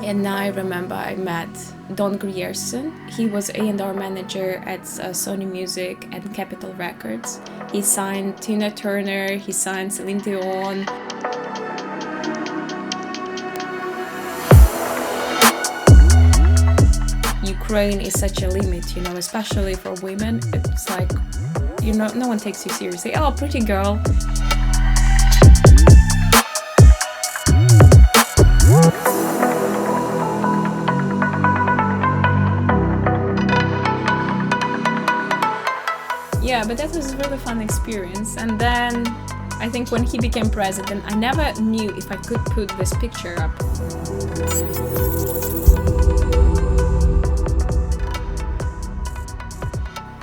And I remember I met Don Grierson. He was A&R manager at Sony Music and Capitol Records. He signed Tina Turner, he signed Celine Dion. Ukraine is such a limit, especially for women. It's like, no one takes you seriously. Oh, pretty girl. Yeah, but that was a really fun experience. And then I think when he became president, I never knew if I could put this picture up.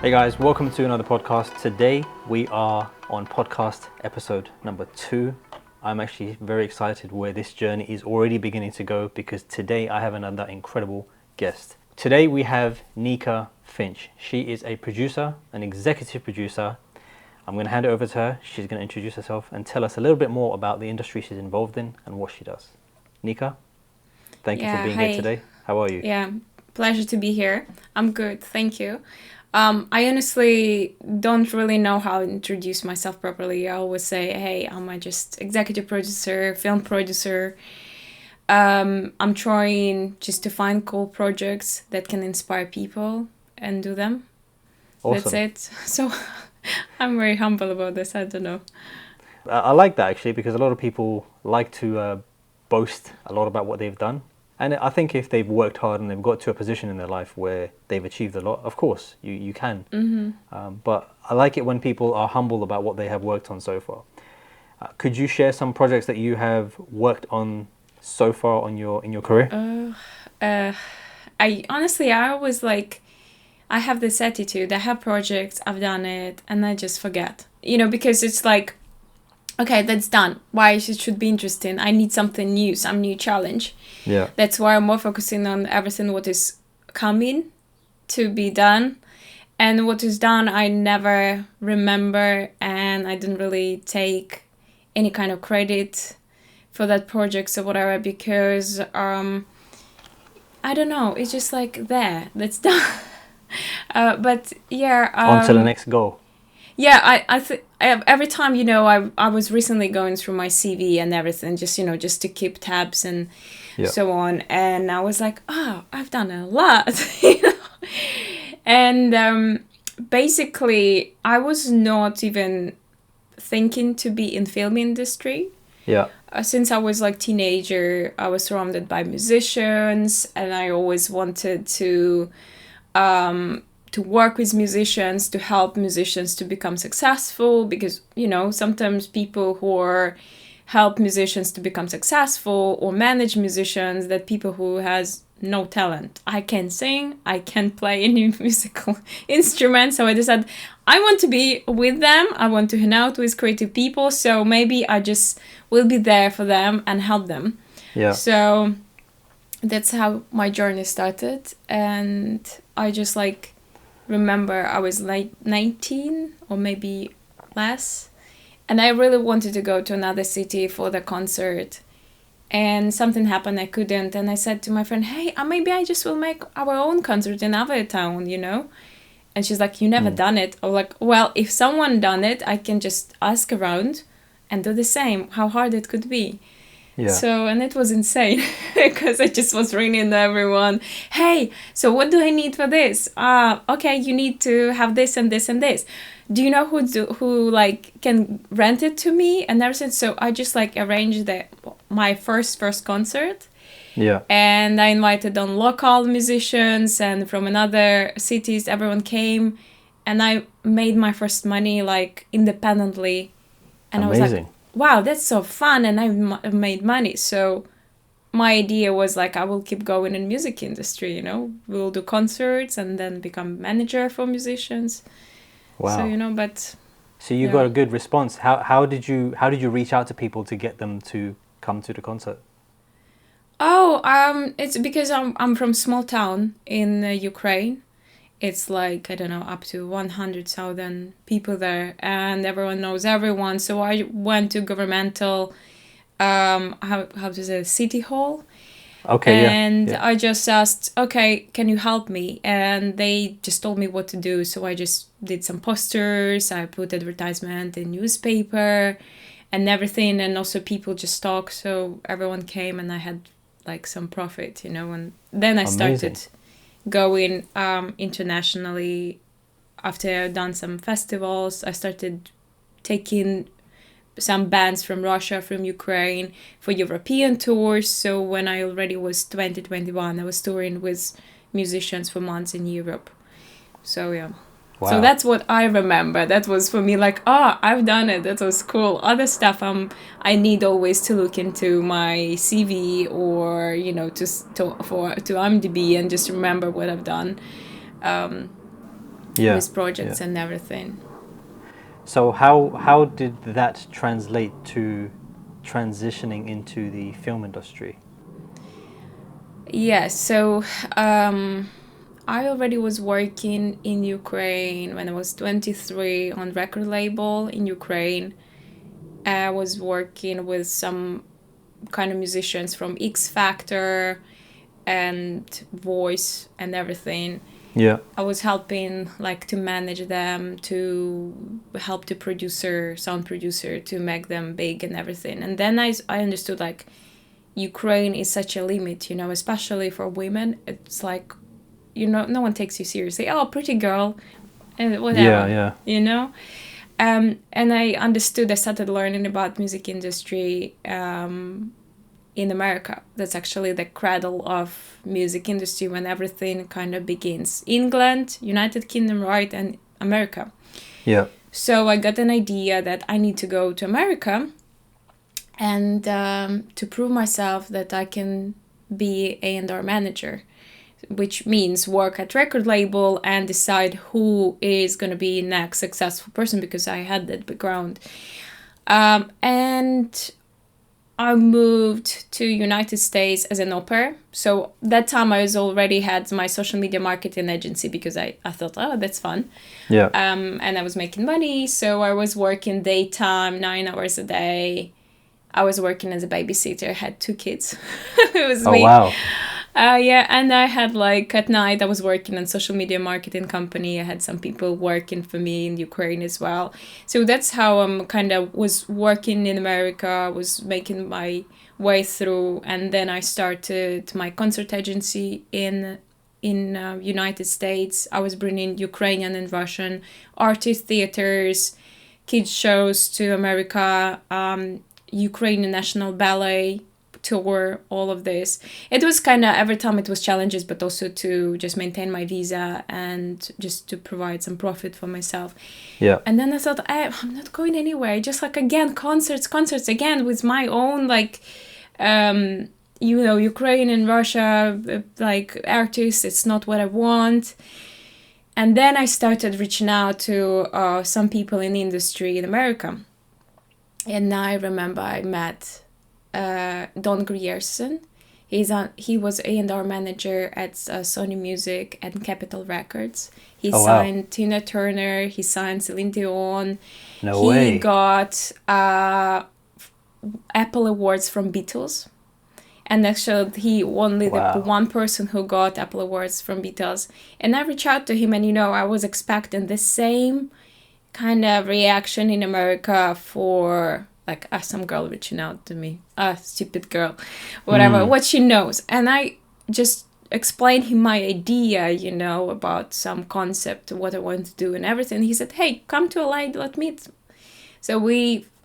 Hey guys, welcome to another podcast. Today we are on podcast episode number 2. I'm actually very excited where this journey is already beginning to go because today I have another incredible guest. Today we have Nika Finch. She is a producer, an executive producer. I'm going to hand it over to her. She's going to introduce herself and tell us a little bit more about the industry she's involved in and what she does. Nika, thank you for being here today. How are you? Yeah, pleasure to be here. I'm good, thank you. I honestly don't really know how to introduce myself properly. I always say, hey, I'm just executive producer, film producer. I'm trying just to find cool projects that can inspire people and do them. Awesome. That's it. So I'm very humble about this. I don't know. I like that actually because a lot of people like to boast a lot about what they've done. And I think if they've worked hard and they've got to a position in their life where they've achieved a lot, of course, you can. Mm-hmm. But I like it when people are humble about what they have worked on so far. Could you share some projects that you have worked on so far in your career? I always I have this attitude. I have projects, I've done it, and I just forget. Because it's like, okay, that's done. Why it should be interesting? I need something new, some new challenge. Yeah. That's why I'm more focusing on everything what is coming to be done. And what is done, I never remember, and I didn't really take any kind of credit for that project or whatever because I don't know. It's just like there. That's done. But yeah. On to the next goal. Yeah, every time, I was recently going through my CV and everything, just to keep tabs and so on. And I was like, oh, I've done a lot, And basically, I was not even thinking to be in film industry. Yeah. Since I was teenager, I was surrounded by musicians, and I always wanted to work with musicians, to help musicians to become successful, because, sometimes people who help musicians to become successful or manage musicians, that people who has no talent. I can sing, I can't play any musical instrument, so I decided I want to be with them, I want to hang out with creative people, so maybe I just will be there for them and help them. Yeah. So that's how my journey started, and I just remember I was 19 or maybe less, and I really wanted to go to another city for the concert, and something happened, I couldn't, and I said to my friend, hey, maybe I just will make our own concert in our town, and she's like, you never done it. Or well, if someone done it, I can just ask around and do the same, how hard it could be. Yeah. So, and it was insane because I just was ringing to everyone. Hey, so what do I need for this? Okay, you need to have this and this and this. Do you know who can rent it to me and everything? So I just arranged my first concert. Yeah. And I invited on local musicians and from another cities. Everyone came, and I made my first money independently. And amazing. I was like, wow, that's so fun, and I made money. So my idea was I will keep going in music industry, we'll do concerts and then become manager for musicians. Wow. So but so you got a good response. How did you reach out to people to get them to come to the concert? Oh, it's because I'm from small town in Ukraine. It's I don't know, up to 100,000 people there, and everyone knows everyone. So I went to governmental, city hall, Okay, yeah, And yeah. I just asked, okay, can you help me? And they just told me what to do. So I just did some posters, I put advertisement in newspaper and everything. And also people just talk. So everyone came and I had like some profit, And then I Amazing. started going internationally. After I've done some festivals, I started taking some bands from Russia, from Ukraine for European tours. So when I already was 2021, I was touring with musicians for months in Europe. So yeah. Wow. So that's what I remember. That was for me like, I've done it. That was cool. Other stuff I need always to look into my CV or to IMDb and just remember what I've done Yeah, with projects yeah. and everything. So how did that translate to transitioning into the film industry? Yeah, so I already was working in Ukraine when I was 23 on record label in Ukraine. I was working with some kind of musicians from X Factor and Voice and everything. Yeah. I was helping like to manage them, to help the sound producer to make them big and everything. And then I understood like Ukraine is such a limit, especially for women. It's like, no one takes you seriously. Oh, pretty girl, and whatever, Yeah, yeah. And I understood. I started learning about music industry in America. That's actually the cradle of music industry when everything kind of begins. England, United Kingdom, right, and America. Yeah. So I got an idea that I need to go to America and to prove myself that I can be A&R manager, which means work at record label and decide who is going to be next successful person, because I had that background. And I moved to United States as an au pair. So that time I was already had my social media marketing agency because I thought, oh, that's fun. Yeah. And I was making money. So I was working daytime, 9 hours a day. I was working as a babysitter. I had 2 kids. It was me. Wow. Yeah, and I had like at night I was working in social media marketing company. I had some people working for me in Ukraine as well. So that's how I'm kind of was working in America, was making my way through, and then I started my concert agency in United States. I was bringing Ukrainian and Russian artist theaters, kids shows to America, Ukrainian National Ballet tour, all of this. It was kind of every time it was challenges, but also to just maintain my visa and just to provide some profit for myself. Yeah. And then I thought, I'm not going anywhere. Just like again, concerts again with my own like, Ukraine and Russia like artists. It's not what I want. And then I started reaching out to some people in the industry in America. And I remember I met Don Grierson. He was A&R manager at Sony Music and Capitol Records. He signed Tina Turner. He signed Celine Dion. No way. He got Apple Awards from Beatles. And actually, he only the one person who got Apple Awards from Beatles. And I reached out to him, and I was expecting the same kind of reaction in America for like some girl reaching out to me, stupid girl, whatever, what she knows. And I just explained him my idea, about some concept, what I want to do and everything. He said, hey, come to LA, let's meet. So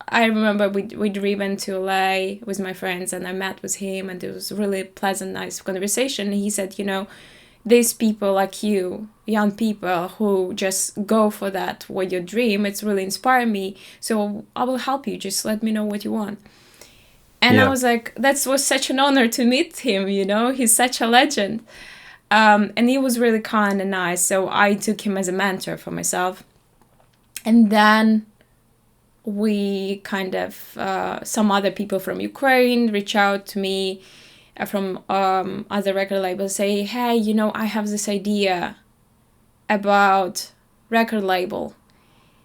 I remember we driven to LA with my friends, and I met with him, and it was a really pleasant, nice conversation. And he said, these people like you, young people who just go for that, what your dream, it's really inspired me. So I will help you. Just let me know what you want. And I was like, that was such an honor to meet him, he's such a legend. And he was really kind and nice. So I took him as a mentor for myself. And then we kind of, some other people from Ukraine reach out to me from other record labels, say, hey, I have this idea about record label.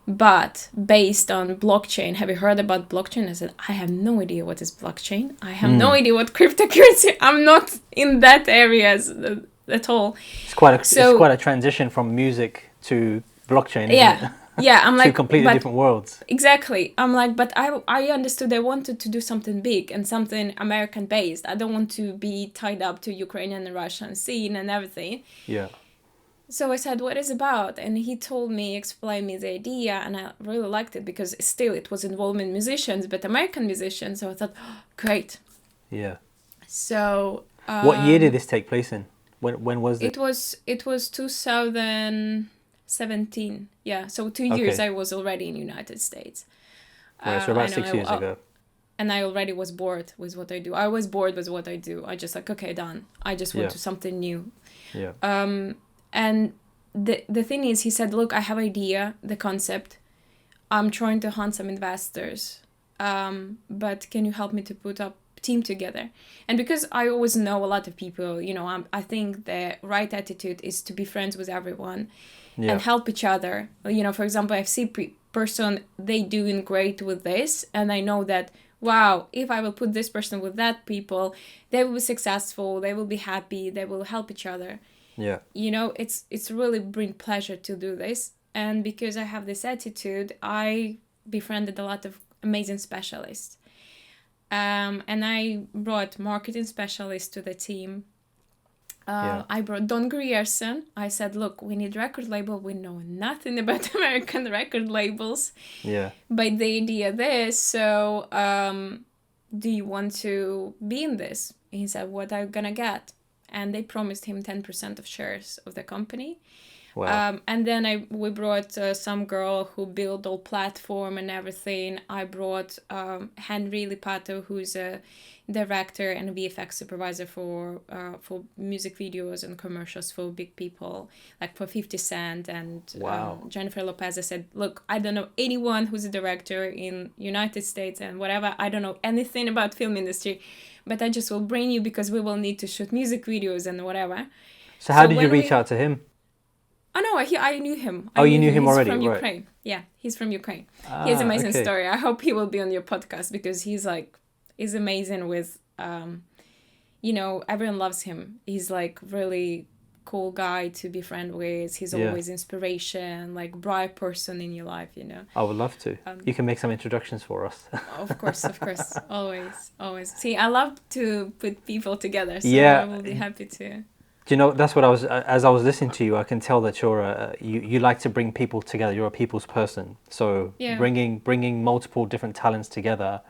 but based on blockchain. Have you heard about blockchain? I said, I have no idea what is blockchain. I have no idea what cryptocurrency. I'm not in that area at all. It's quite a transition from music to blockchain, isn't it? Yeah, I'm like, two completely different worlds. Exactly. I'm like, but I understood I wanted to do something big and something American based. I don't want to be tied up to Ukrainian and Russian scene and everything. Yeah. So I said, what is it about? And he told me, explained me the idea, and I really liked it because still it was involving musicians, but American musicians. So I thought, oh, great. Yeah. So what year did this take place in? When was it? It was 2017. Yeah, so 2 years I was already in United States. Right, so about 6 years ago. And I already was bored with what I do. I was bored with what I do. I just like, okay, done. I just want to something new. Yeah. And the thing is, he said, look, I have idea, the concept. I'm trying to hunt some investors. But can you help me to put up team together? And because I always know a lot of people, you know, I think the right attitude is to be friends with everyone and help each other. You know, for example, I see person, they doing great with this, and I know that, wow, if I will put this person with that people, they will be successful, they will be happy, they will help each other. Yeah. You know, it's really bring pleasure to do this. And because I have this attitude, I befriended a lot of amazing specialists. And I brought marketing specialists to the team. I brought Don Grierson. I said, look, we need record label. We know nothing about American record labels. Yeah. But the idea this, so do you want to be in this? He said, what are you gonna get? And they promised him 10% of shares of the company. Wow. And then we brought some girl who built all platform and everything. I brought Henry Lipato, who's a director and VFX supervisor for music videos and commercials for big people, like for 50 Cent and Jennifer Lopez. I said, look, I don't know anyone who's a director in United States and whatever. I don't know anything about film industry, but I just will bring you because we will need to shoot music videos and whatever. So how did you reach out to him? Oh, no, I knew him. You knew him already, He's from right. Ukraine. Yeah, he's from Ukraine. He has an amazing story. I hope he will be on your podcast because he's amazing with, you know, everyone loves him. He's like really cool guy to be friend with. He's always inspiration, like bright person in your life, you know. I would love to. You can make some introductions for us. Of course. Always. See, I love to put people together, so I will be happy to. Do you know, that's what as I was listening to you, I can tell that you like to bring people together. You're a people's person. So bringing multiple different talents together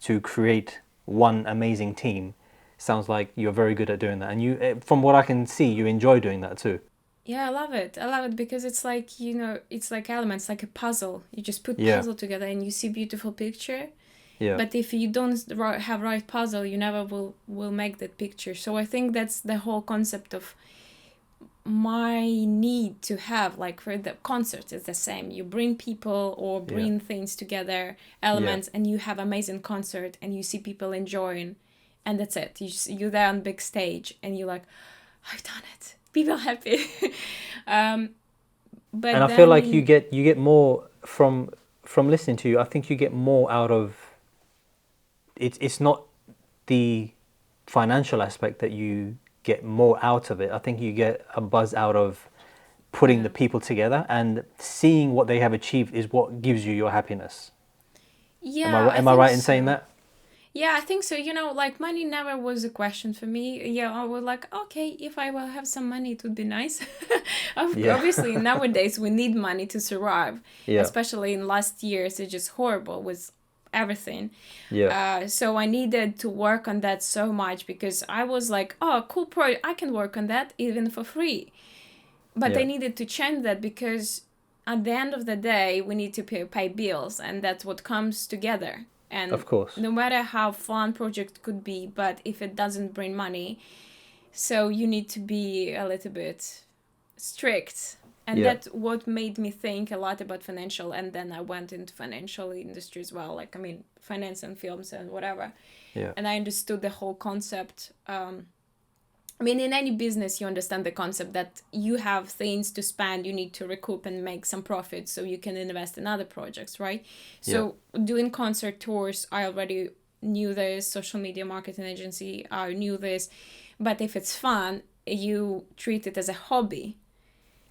to create one amazing team sounds like you're very good at doing that. And you, from what I can see, you enjoy doing that too. Yeah, I love it because it's like, you know, it's like elements, like a puzzle. You just put puzzle together and you see beautiful picture. Yeah. But if you don't have right puzzle, you never will make that picture. So I think that's the whole concept of my need to have, like for the concerts, it's the same. You bring people or bring things together, elements, and you have amazing concert and you see people enjoying, and that's it. You're there on big stage and you're like, I've done it. People happy. But and I feel like you get more from listening to you. I think you get more out of. It's not the financial aspect that you get more out of it. I think you get a buzz out of putting the people together and seeing what they have achieved is what gives you your happiness. Yeah. Am I right in saying that? Yeah, I think so. You know, like money never was a question for me. Yeah, I was like, okay, if I will have some money, it would be nice. Obviously, nowadays we need money to survive. Yeah. Especially in last years, it's just horrible with everything. Yeah. So I needed to work on that so much because I was like, oh, cool project, I can work on that even for free. But I needed to change that because at the end of the day, we need to pay bills, and that's what comes together. And of course, no matter how fun project could be, but if it doesn't bring money, so you need to be a little bit strict. And that's what made me think a lot about financial. And then I went into financial industry as well. Like, I mean, finance and films and whatever. Yeah. And I understood the whole concept. I mean, in any business, you understand the concept that you have things to spend, you need to recoup and make some profit so you can invest in other projects, right? So doing concert tours, I already knew this, social media marketing agency, I knew this. But if it's fun, you treat it as a hobby.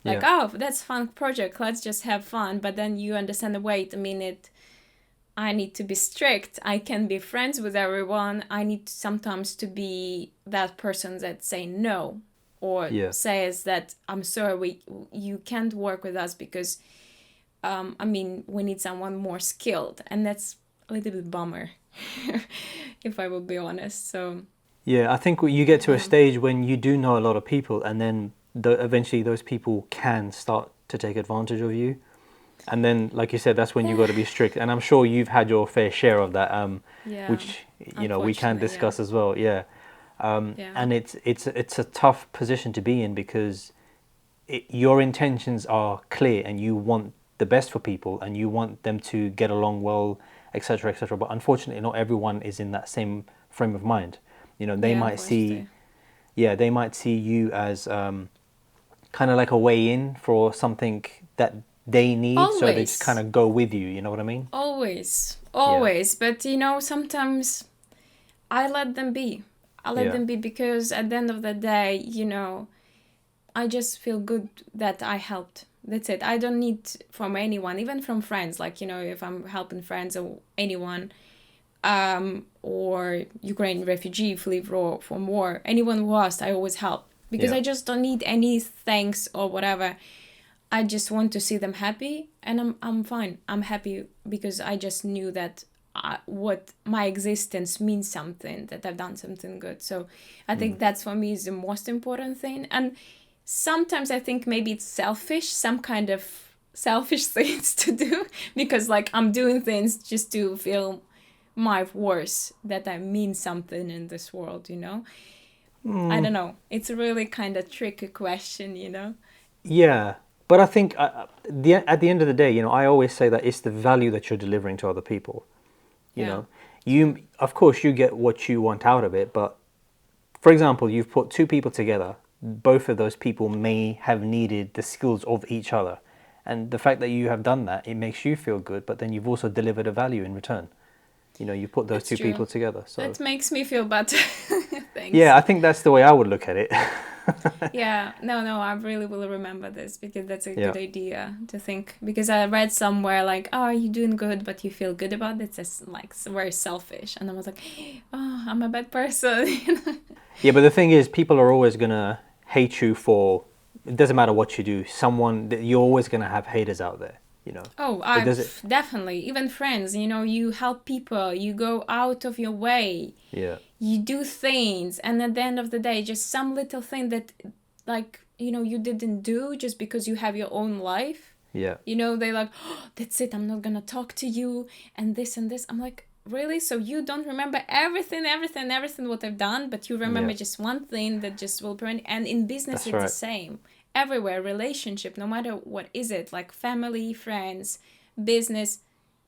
Like, oh, that's a fun project, let's just have fun. But then you understand the wait a minute, I need to be strict. I can be friends with everyone. I need sometimes to be that person that say no or says that I'm sorry, you can't work with us because, I mean, we need someone more skilled, and that's a little bit bummer, if I will be honest. So yeah, I think you get to a stage when you do know a lot of people, and then eventually those people can start to take advantage of you. And then, like you said, that's when you've got to be strict. And I'm sure you've had your fair share of that, which, you know, we can discuss as well. And it's a tough position to be in because your intentions are clear and you want the best for people and you want them to get along well, etc., etc. But unfortunately, not everyone is in that same frame of mind. You know, they might see, they might see you as kind of like a way in for something that they need, so they just kind of go with you, you know what I mean? Always. But, you know, sometimes I let them be. I let them be because at the end of the day, you know, I just feel good that I helped. That's it. I don't need from anyone, even from friends. Like, you know, if I'm helping friends or anyone, or Ukrainian refugee flee from war, anyone who asked, I always help. Because I just don't need any thanks or whatever. I just want to see them happy, and I'm fine. I'm happy because I just knew that what my existence means something, that I've done something good. So I think that's for me is the most important thing. And sometimes I think maybe it's selfish, some kind of selfish things to do, because like I'm doing things just to feel my worth, that I mean something in this world, you know? I don't know. It's a really kind of tricky question, you know? Yeah. But I think at the end of the day, you know, I always say that it's the value that you're delivering to other people. You know, of course, you get what you want out of it. But for example, you've put two people together. Both of those people may have needed the skills of each other. And the fact that you have done that, it makes you feel good. But then you've also delivered a value in return. You know, you put those two people together. So that makes me feel better. Thanks. Yeah, I think that's the way I would look at it. No, I really will remember this because that's a good idea to think. Because I read somewhere like, oh, you're doing good, but you feel good about it. It's like very selfish. And I was like, oh, I'm a bad person. Yeah, but the thing is, people are always going to hate you for, it doesn't matter what you do. You're always going to have haters out there. You know. Oh, definitely. Even friends, you know, you help people, you go out of your way. Yeah. You do things, and at the end of the day, just some little thing that, like, you know, you didn't do just because you have your own life. Yeah. You know, they like, oh, that's it, I'm not gonna talk to you, and this and this. I'm like, really? So you don't remember everything what I've done, but you remember just one thing that just will prevent. And in business, it's the same. Everywhere, relationship, no matter what is it, like family, friends, business,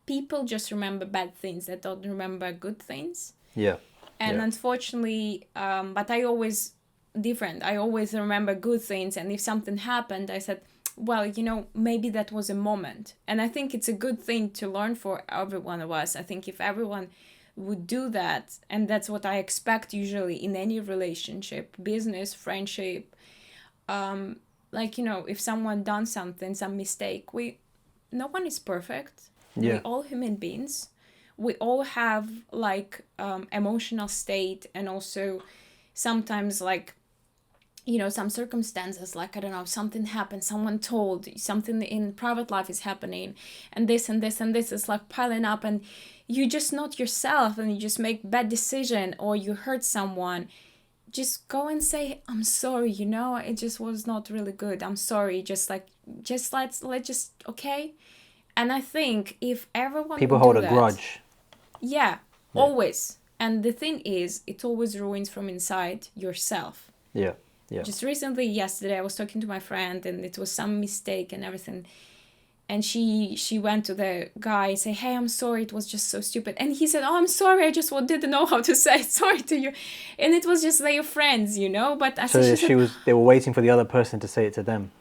people just remember bad things. They don't remember good things. Yeah. And unfortunately, but I always different. I always remember good things. And if something happened, I said, well, you know, maybe that was a moment. And I think it's a good thing to learn for every one of us. I think if everyone would do that, and that's what I expect usually in any relationship, business, friendship, like, you know, if someone done something, some mistake, no one is perfect. Yeah. We all human beings. We all have like emotional state, and also sometimes like, you know, some circumstances, like, I don't know, something happened, someone told, something in private life is happening, and this and this and this is like piling up, and you just not yourself, and you just make bad decision, or you hurt someone. Just go and say, I'm sorry, you know, it just was not really good. I'm sorry. Just let's okay. And I think if everyone people hold a grudge. Yeah, always. And the thing is, it always ruins from inside yourself. Yeah. Just yesterday, I was talking to my friend, and it was some mistake and everything. And she went to the guy and say, hey, I'm sorry, it was just so stupid. And he said, oh, I'm sorry, I just didn't know how to say sorry to you. And it was just their friends, you know. But as So she said, they were waiting for the other person to say it to them.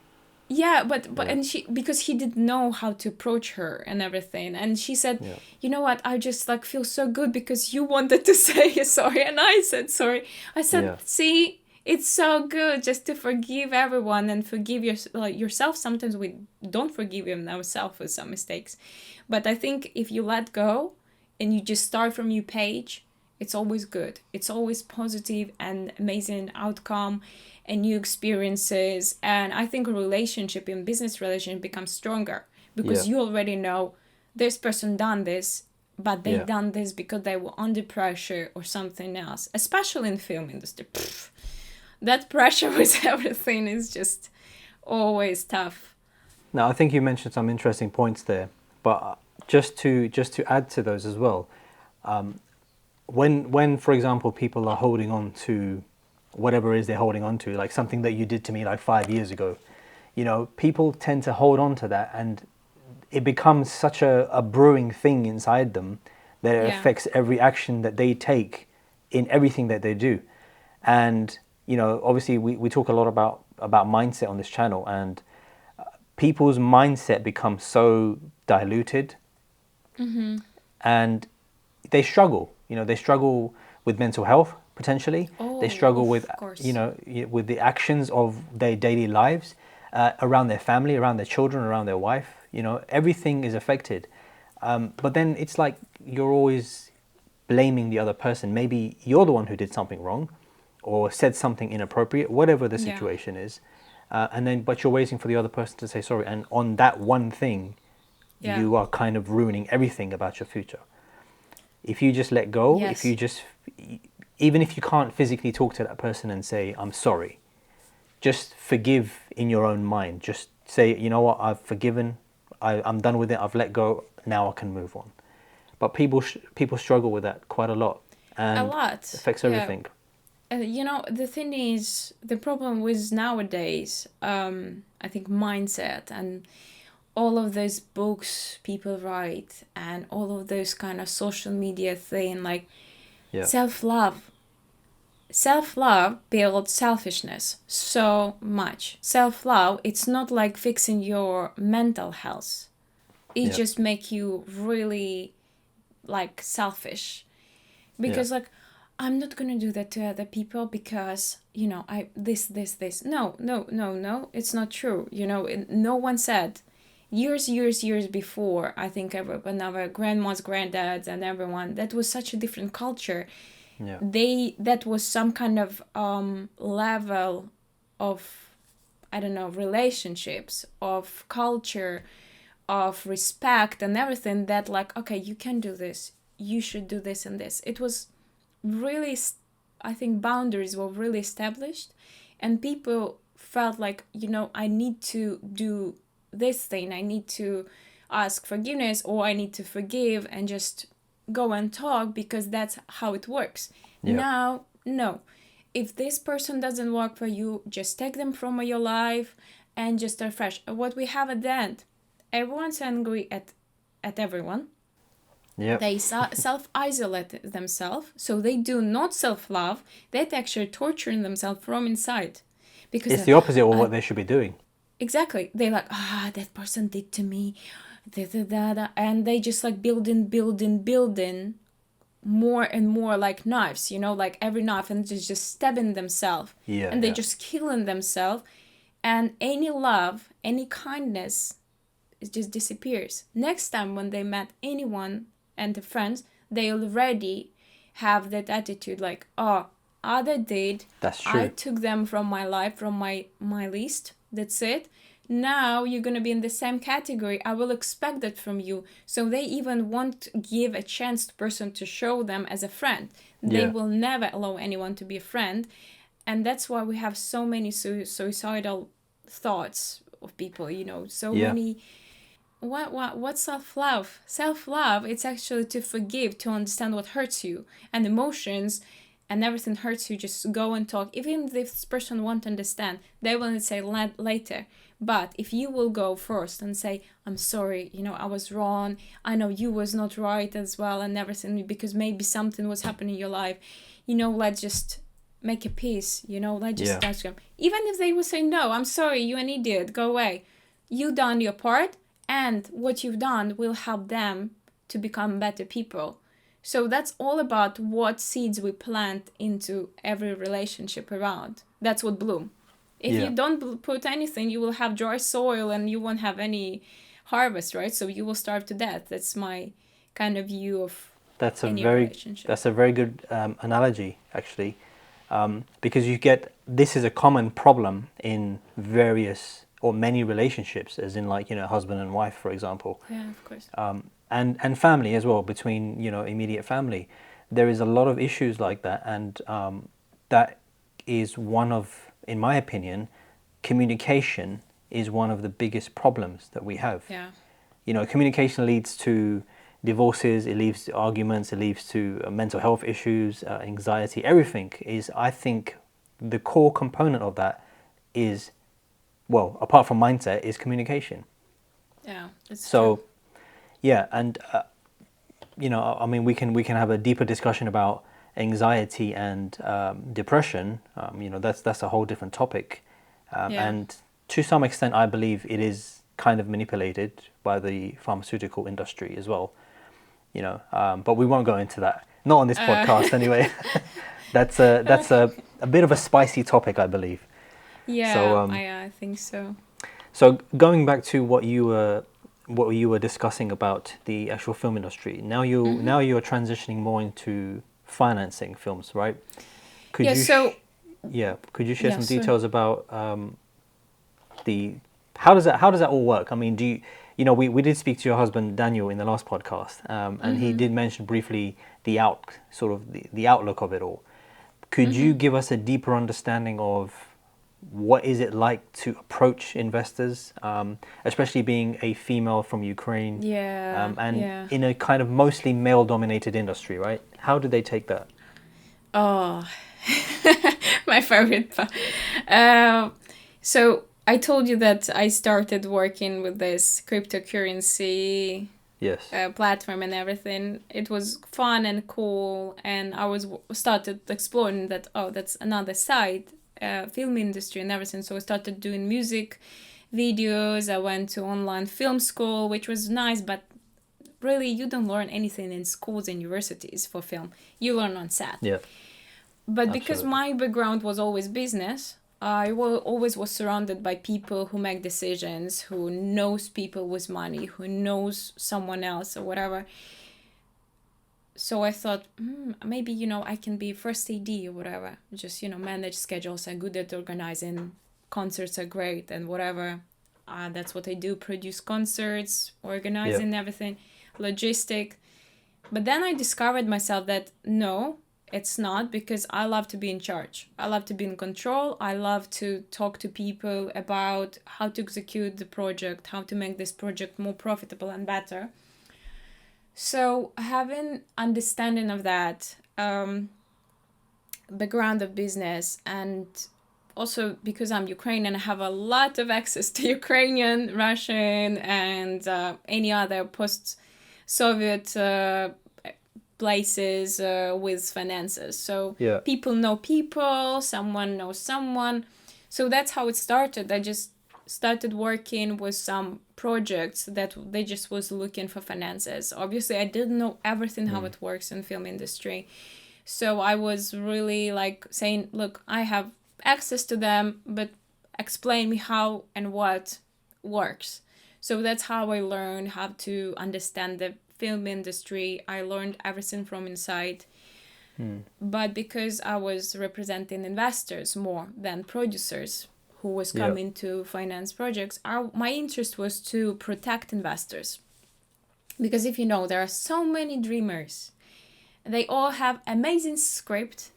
yeah, but Yeah. and she, because he didn't know how to approach her and everything. And she said, Yeah. you know what, I just like feel so good because you wanted to say sorry and I said sorry. I said, Yeah. see, it's so good just to forgive everyone and forgive yourself. Sometimes we don't forgive ourselves for some mistakes. But I think if you let go and you just start from your page, it's always good. It's always positive and amazing outcome and new experiences. And I think a relationship in business relationship becomes stronger because Yeah. you already know this person done this, but they Yeah. done this because they were under pressure or something else. Especially in film industry, that pressure with everything is just always tough. Now, I think you mentioned some interesting points there, but just to add to those as well, when for example people are holding on to whatever it is they're holding on to, like something that you did to me like 5 years ago, you know, people tend to hold on to that, and it becomes such a brewing thing inside them that it Yeah. affects every action that they take in everything that they do. And you know, obviously we talk a lot about mindset on this channel, and people's mindset becomes so diluted, and they struggle. You know, they struggle with mental health potentially. They Oh, struggle with, of course. you know, with the actions of their daily lives, around their family, around their children, around their wife. You know, everything is affected. But then it's like you're always blaming the other person. Maybe you're the one who did something wrong, or said something inappropriate, whatever the Yeah. situation is, and then but you're waiting for the other person to say sorry. And on that one thing, Yeah. you are kind of ruining everything about your future. If you just let go, if Yes. you just, even if you can't physically talk to that person and say, I'm sorry, just forgive in your own mind. Just say, you know what, I've forgiven, I'm done with it, I've let go, now I can move on. But people struggle with that quite a lot, A and lot. it affects Yeah. everything. You know, the thing is, the problem with nowadays, I think mindset and all of those books people write and all of those kind of social media thing, like Yeah. self-love. Self-love builds selfishness so much. Self-love, it's not like fixing your mental health. It Yeah. just make you really like selfish. Yeah. Because like I'm not gonna do that to other people because you know I this no, it's not true. You know, no one said years before. I think when our grandmas, granddads, and everyone, that was such a different culture. Yeah. That was some kind of level of, I don't know, relationships, of culture, of respect and everything, that like, okay, you can do this, you should do this and this. It was really, I think boundaries were really established, and people felt like, you know, I need to do this thing, I need to ask forgiveness, or I need to forgive and just go and talk because that's how it works. Yeah. Now, no. If this person doesn't work for you, just take them from your life and just start fresh. What we have at the end, everyone's angry at everyone. Yeah. They self-isolate themselves, so they do not self-love. They're actually torturing themselves from inside. Because It's the opposite of what they should be doing. exactly, they're like, that person did to me, and they just like building more and more like knives, you know, like every knife, and just stabbing themselves. Yeah. And they Yeah. just killing themselves. And any love, any kindness, it just disappears. Next time when they met anyone and the friends, they already have that attitude like, oh, they did. That's I true. took them from my life, from my list. That's it. Now you're gonna be in the same category. I will expect that from you. So they even won't give a chance to person to show them as a friend. They Yeah. will never allow anyone to be a friend. And that's why we have so many suicidal thoughts of people, you know, so Yeah. many. What's self-love? Self-love, it's actually to forgive, to understand what hurts you, and emotions, and everything hurts you, just go and talk. Even if this person won't understand, they will say later. But if you will go first and say, I'm sorry, I was wrong, I know you was not right as well, and everything, because maybe something was happening in your life, let's just make a peace, let's just touch them. Even if they will say, no, I'm sorry, you're an idiot, go away. You done your part, and what you've done will help them to become better people. So that's all about what seeds we plant into every relationship around. That's what bloom. If you don't put anything, you will have dry soil and you won't have any harvest, right? So you will starve to death. That's my kind of view of any relationship. That's a very good analogy, actually, because this is a common problem in various or many relationships, as in husband and wife, for example. Yeah, of course. And family as well, between immediate family. There is a lot of issues like that, and that is one of, in my opinion, communication is one of the biggest problems that we have. Yeah. Communication leads to divorces, it leads to arguments, it leads to mental health issues, anxiety. Everything is, I think, the core component of that is, well, apart from mindset, is communication. Yeah, it's so true. Yeah, and I mean, we can have a deeper discussion about anxiety and depression. That's a whole different topic, and to some extent, I believe it is kind of manipulated by the pharmaceutical industry as well. But we won't go into that. Not on this podcast, anyway. That's a bit of a spicy topic, I believe. Yeah, so, I think so. So going back to what you were discussing about the actual film industry. Now you're transitioning more into financing films, right? Could you share some details about how does that all work? I mean, we did speak to your husband Daniel in the last podcast, and he did mention briefly the outlook of it all. Could you give us a deeper understanding of what is it like to approach investors, especially being a female from Ukraine, in a kind of mostly male-dominated industry, right? How did they take that? Oh, my favorite part. So I told you that I started working with this cryptocurrency platform and everything. It was fun and cool, and I started exploring that. Oh, that's another side. Film industry and everything. So I started doing music videos. I went to online film school, which was nice, but really you don't learn anything in schools and universities for film. You learn on set. Yeah. But because my background was always business, I always was surrounded by people who make decisions, who knows people with money, who knows someone else or whatever. So I thought, maybe, I can be first AD or whatever. Just, manage schedules. I'm good at organizing. Concerts are great and whatever. That's what I do. Produce concerts, organizing everything, logistic. But then I discovered myself that no, it's not, because I love to be in charge. I love to be in control. I love to talk to people about how to execute the project, how to make this project more profitable and better. So having understanding of that background of business, and also because I'm Ukrainian, I have a lot of access to Ukrainian, Russian, and any other post-Soviet places with finances. So people know people, someone knows someone. So that's how it started. I just started working with some projects that they just was looking for finances. Obviously, I didn't know everything how it works in film industry. So I was really saying, look, I have access to them, but explain me how and what works. So that's how I learned how to understand the film industry. I learned everything from inside. But because I was representing investors more than producers who was coming to finance projects, my interest was to protect investors. Because if you know, there are so many dreamers. They all have amazing script,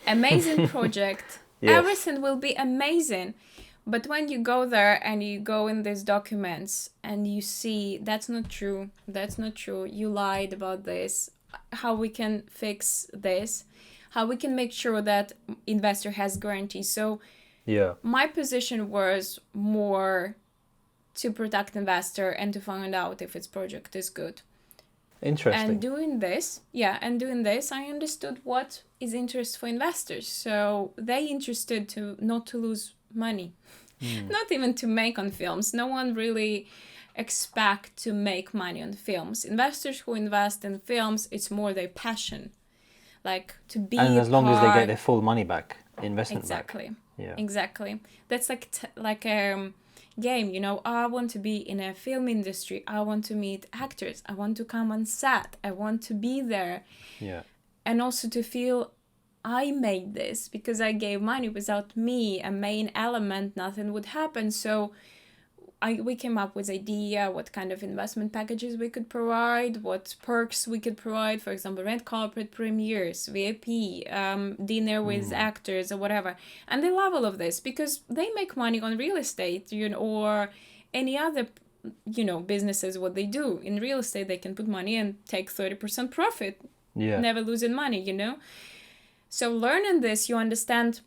amazing project. Everything will be amazing. But when you go there and you go in these documents and you see that's not true, you lied about this, how we can fix this, how we can make sure that investor has guarantees. So Yeah. my position was more to protect investor and to find out if its project is good. Interesting. And doing this, I understood what is interest for investors. So they interested to not to lose money, not even to make on films. No one really expect to make money on films. Investors who invest in films, it's more their passion, like to be And as long as they get part. their full money back, investment Exactly. back. Yeah. Exactly. That's like a game, you know. I want to be in a film industry. I want to meet actors. I want to come on set. I want to be there. Yeah. And also to feel I made this because I gave money. Without me, a main element, nothing would happen. So we came up with idea what kind of investment packages we could provide, what perks we could provide, for example, red carpet premieres, VIP, dinner with actors or whatever. And they love all of this because they make money on real estate, you know, or any other, you know, businesses. What they do in real estate, they can put money and take 30% profit, never losing money, you know. So learning this, you understand.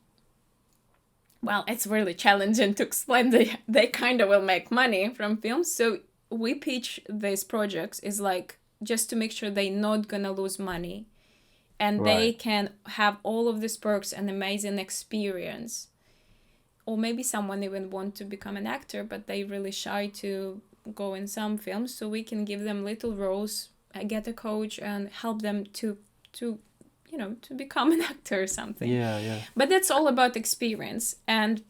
Well, it's really challenging to explain. They kind of will make money from films. So we pitch these projects is like just to make sure they're not gonna lose money, and they can have all of these perks and amazing experience. Or maybe someone even want to become an actor, but they really shy to go in some films. So we can give them little roles, get a coach, and help them to you know, to become an actor or something. Yeah. But that's all about experience. And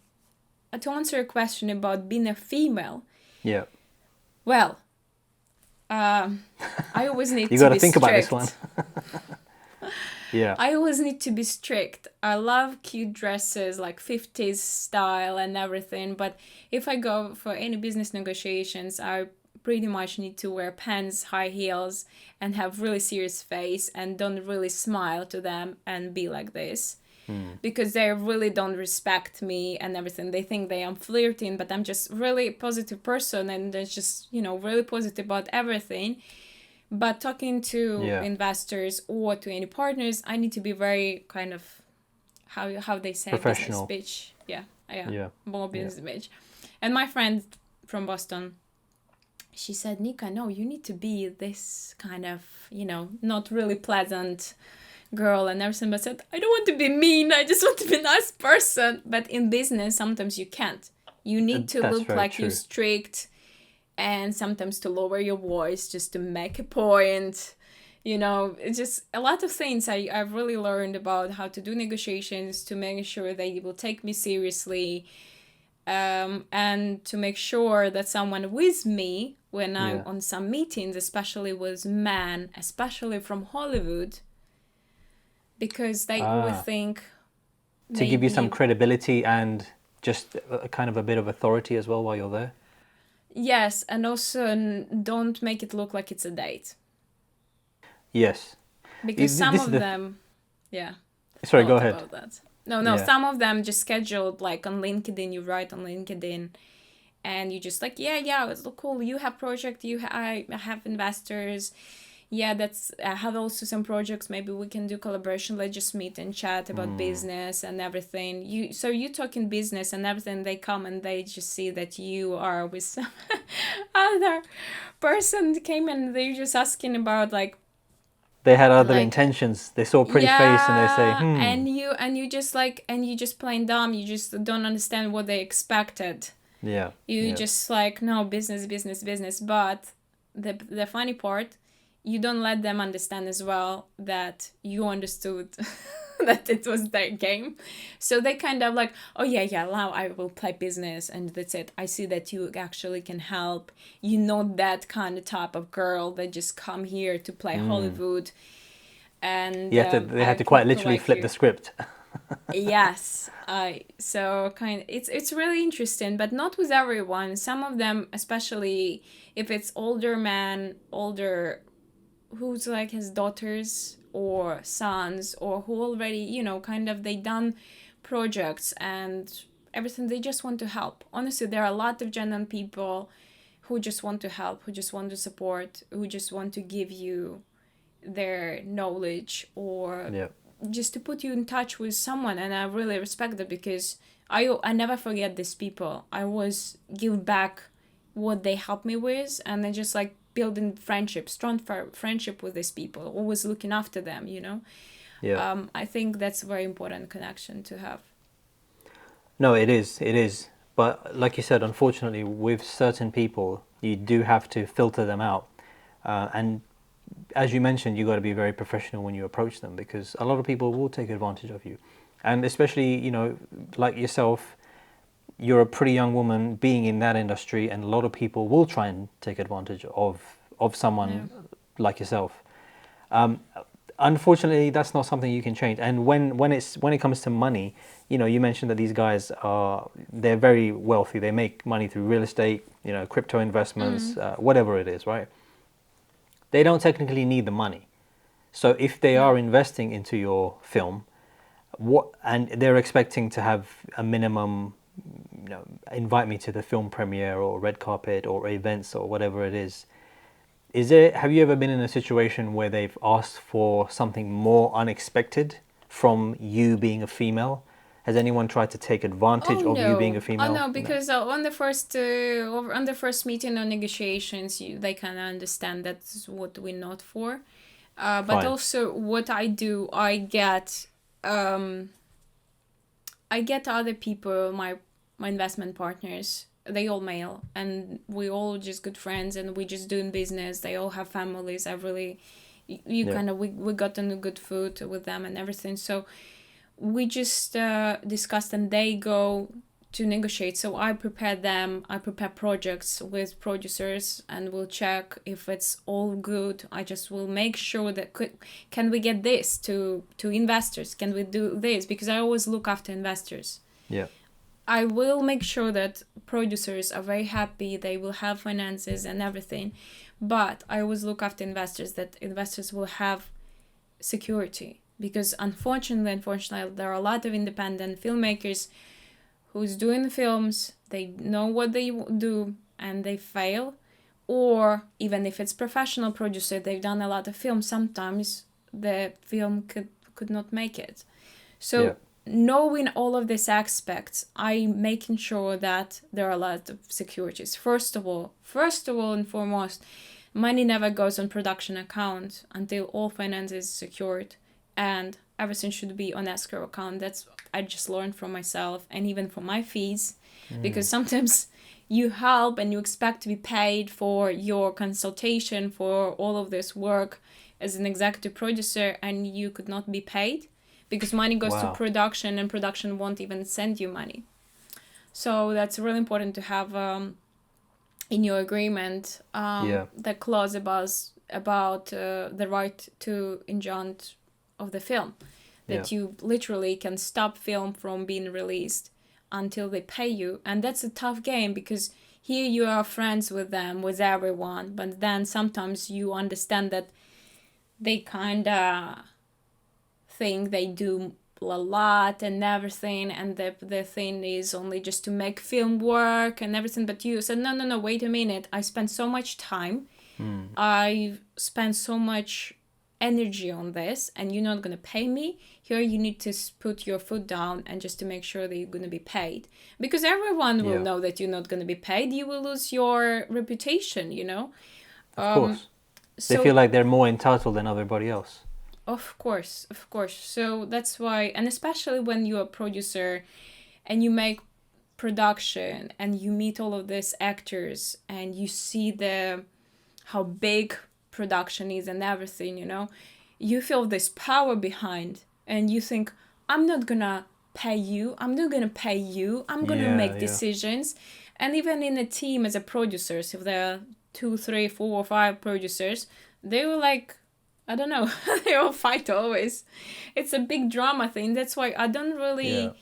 to answer a question about being a female, Yeah. well, I always need You to got to be think strict. about this one. Yeah. I always need to be strict. I love cute dresses, like 50s style and everything. But if I go for any business negotiations, I pretty much need to wear pants, high heels, and have really serious face and don't really smile to them and be like this. Because they really don't respect me and everything. They think they am flirting, but I'm just really positive person and they're just, you know, really positive about everything. But talking to investors or to any partners, I need to be very kind of how they say professional business bitch. Yeah. More business bitch. And my friend from Boston, she said, Nika, no, you need to be this kind of, you know, not really pleasant girl and everything. But I said, I don't want to be mean. I just want to be a nice person. But in business, sometimes you can't. You need to look like you're strict and sometimes to lower your voice just to make a point. You know, it's just a lot of things I've really learned about how to do negotiations to make sure they will take me seriously. And to make sure that someone with me when I'm on some meetings, especially with men, especially from Hollywood, because they always think to give you some credibility and just a kind of a bit of authority as well while you're there. Yes, and also don't make it look like it's a date. Yes. Because some of them, Sorry, go ahead. No, some of them just scheduled like on LinkedIn, you write on LinkedIn and you just like, it's cool. You have project, I have investors. Yeah, I have also some projects. Maybe we can do collaboration. Let's just meet and chat about business and everything. You talking business and everything. They come and they just see that you are with some other person came and they're just asking about like. They had other intentions. They saw a pretty face and they say, And you just plain dumb. You just don't understand what they expected. Yeah. Just like, no, business. But the funny part, you don't let them understand as well that you understood that it was their game. So they kind of like, oh yeah, now I will play business and that's it. I see that you actually can help. You know that kind of type of girl that just come here to play Hollywood. And they had to quite literally flip the script. Yes. So it's really interesting, but not with everyone. Some of them, especially if it's older who's like his daughters or sons or who already, you know, kind of they done projects and everything, they just want to help. Honestly, there are a lot of genuine people who just want to help, who just want to support, who just want to give you their knowledge or just to put you in touch with someone, and I really respect that, because I never forget these people. I always give back what they helped me with, and then just like building friendship, strong friendship with these people, always looking after them, you know. Yeah. I think that's a very important connection to have. No, it is. It is. But like you said, unfortunately, with certain people, you do have to filter them out. And as you mentioned, you got to be very professional when you approach them, because a lot of people will take advantage of you. And especially, you know, like yourself, you're a pretty young woman being in that industry, and a lot of people will try and take advantage of someone like yourself. Unfortunately, that's not something you can change. And when it comes to money, you know, you mentioned that these guys they're very wealthy. They make money through real estate, you know, crypto investments, whatever it is, right? They don't technically need the money. So if they are investing into your film, and they're expecting to have a minimum, you know, invite me to the film premiere or red carpet or events or whatever it is. Have you ever been in a situation where they've asked for something more unexpected from you being a female? Has anyone tried to take advantage of you being a female? Oh no, because on the first meeting or negotiations, they kind of understand that's what we're not for. But Fine. also, what I do, I get other people, my investment partners. They all male, and we all just good friends, and we just doing business. They all have families. I really, you kind of we got on a good foot with them and everything. So we just discussed, and they go to negotiate. So I prepare them. I prepare projects with producers, and we'll check if it's all good. I just will make sure that can we get this to investors? Can we do this? Because I always look after investors. Yeah. I will make sure that producers are very happy. They will have finances and everything, but I always look after investors, that investors will have security. Because unfortunately, there are a lot of independent filmmakers who's doing films, they know what they do, and they fail. Or even if it's professional producer, they've done a lot of films, sometimes the film could not make it. So knowing all of these aspects, I'm making sure that there are a lot of securities. First of all and foremost, money never goes on production account until all finance is secured, and everything should be on escrow account. That's I just learned from myself, and even for my fees, because sometimes you help and you expect to be paid for your consultation, for all of this work as an executive producer, and you could not be paid because money goes to production, and production won't even send you money. So that's really important to have in your agreement the clause about the right to enjoyment of the film, that you literally can stop film from being released until they pay you. And that's a tough game, because here you are friends with them, with everyone, but then sometimes you understand that they kind of think they do a lot and everything, and the thing is only just to make film work and everything. But you said, no, wait a minute, I spent so much time, I spent so much energy on this, and you're not going to pay me. Here you need to put your foot down, and just to make sure that you're going to be paid, because everyone will know that you're not going to be paid. You will lose your reputation, you know. Of course. They feel like they're more entitled than everybody else. Of course. So that's why, and especially when you're a producer and you make production and you meet all of these actors and you see how big production is and everything, you know, you feel this power behind, and you think, I'm not gonna pay you, I'm gonna make decisions. And even in a team as a producer, if there are 2, 3, 4, or 5 producers, they were like, I don't know, they all fight always. It's a big drama thing. That's why I don't really,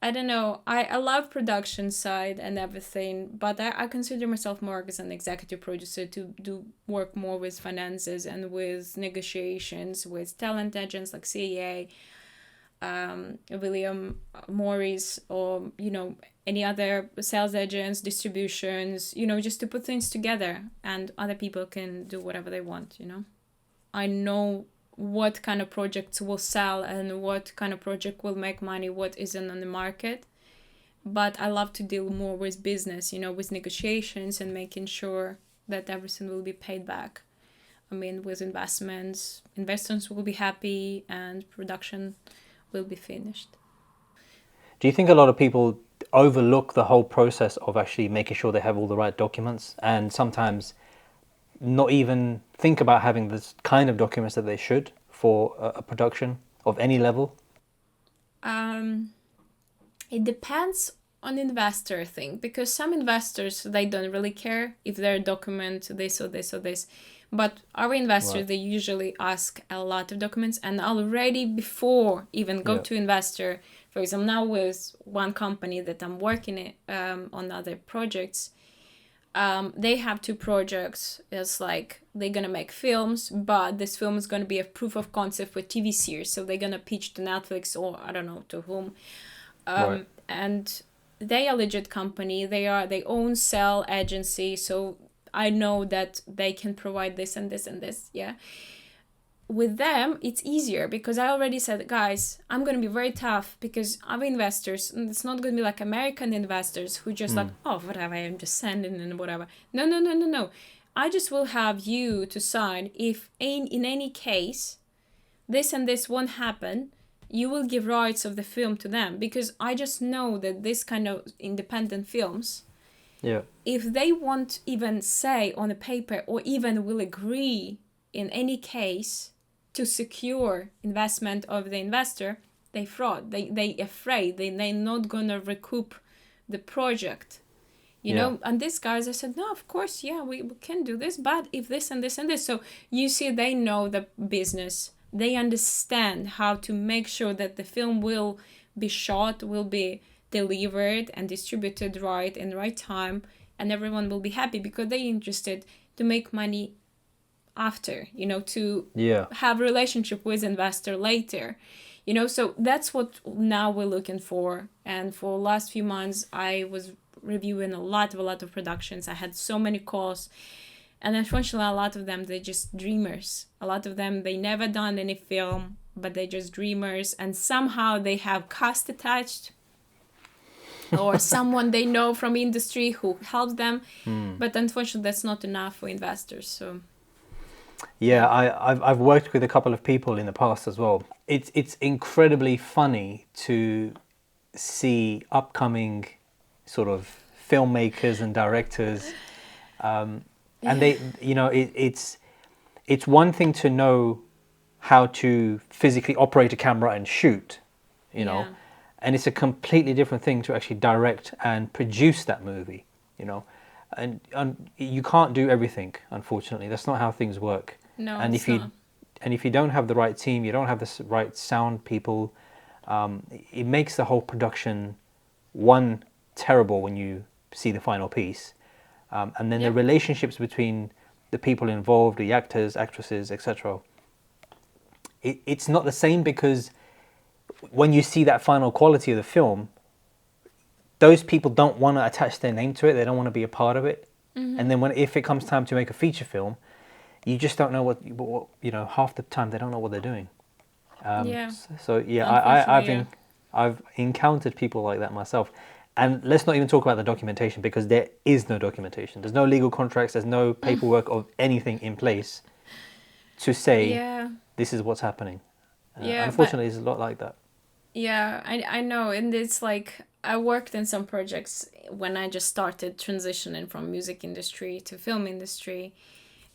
I don't know, I love production side and everything, but I consider myself more as an executive producer, to do work more with finances and with negotiations with talent agents like CAA, William Morris, or, you know, any other sales agents, distributions, you know, just to put things together, and other people can do whatever they want, you know. I know what kind of projects will sell and what kind of project will make money, what isn't on the market. But I love to deal more with business, with negotiations and making sure that everything will be paid back. I mean, with investments, investors will be happy and production will be finished. Do you think a lot of people overlook the whole process of actually making sure they have all the right documents, and sometimes not even think about having this kind of documents that they should for a production of any level? It depends on investor thing, because some investors, they don't really care if their document this or this or this. But our investors, Right. they usually ask a lot of documents, and already before even go to investor, for example, now with one company that I'm working on other projects, they have two projects. It's like they're gonna make films, but this film is gonna be a proof of concept for TV series. So they're gonna pitch to Netflix or I don't know to whom. Right. And they are a legit company. They are their own sell agency. So I know that they can provide this and this and this. Yeah. With them, it's easier because I already said, guys, I'm going to be very tough because our investors, and it's not going to be like American investors who just like, oh, whatever, I'm just sending and whatever. No. I just will have you to sign if in any case, this and this won't happen, you will give rights of the film to them, because I just know that this kind of independent films, if they won't even say on a paper or even will agree in any case to secure investment of the investor, they fraud. They afraid they're not gonna recoup the project. And these guys, I said, no, of course, we can do this, but if this and this and this. So you see, they know the business. They understand how to make sure that the film will be shot, will be delivered and distributed right in the right time, and everyone will be happy because they're interested to make money after, to have a relationship with investor later. So that's what now we're looking for. And for the last few months, I was reviewing a lot of productions. I had so many calls. And unfortunately, a lot of them, they're just dreamers. A lot of them, they never done any film, but they're just dreamers. And somehow they have cast attached or someone they know from industry who helps them. But unfortunately, that's not enough for investors. So, I've worked with a couple of people in the past as well. It's incredibly funny to see upcoming sort of filmmakers and directors. And they, it's one thing to know how to physically operate a camera and shoot, and it's a completely different thing to actually direct and produce that movie, and you can't do everything, unfortunately. That's not how things work. No, and it's if not. you don't have the right team, you don't have the right sound people, it makes the whole production terrible when you see the final piece. And then the relationships between the people involved, the actors, actresses, etc. It's not the same, because when you see that final quality of the film, those people don't want to attach their name to it. They don't want to be a part of it. And then if it comes time to make a feature film, you just don't know what half the time they don't know what they're doing. I've encountered people like that myself. And let's not even talk about the documentation, because there is no documentation. There's no legal contracts. There's no paperwork of anything in place to say this is what's happening. Unfortunately, it's a lot like that. Yeah, I know. And it's like, I worked in some projects when I just started transitioning from music industry to film industry.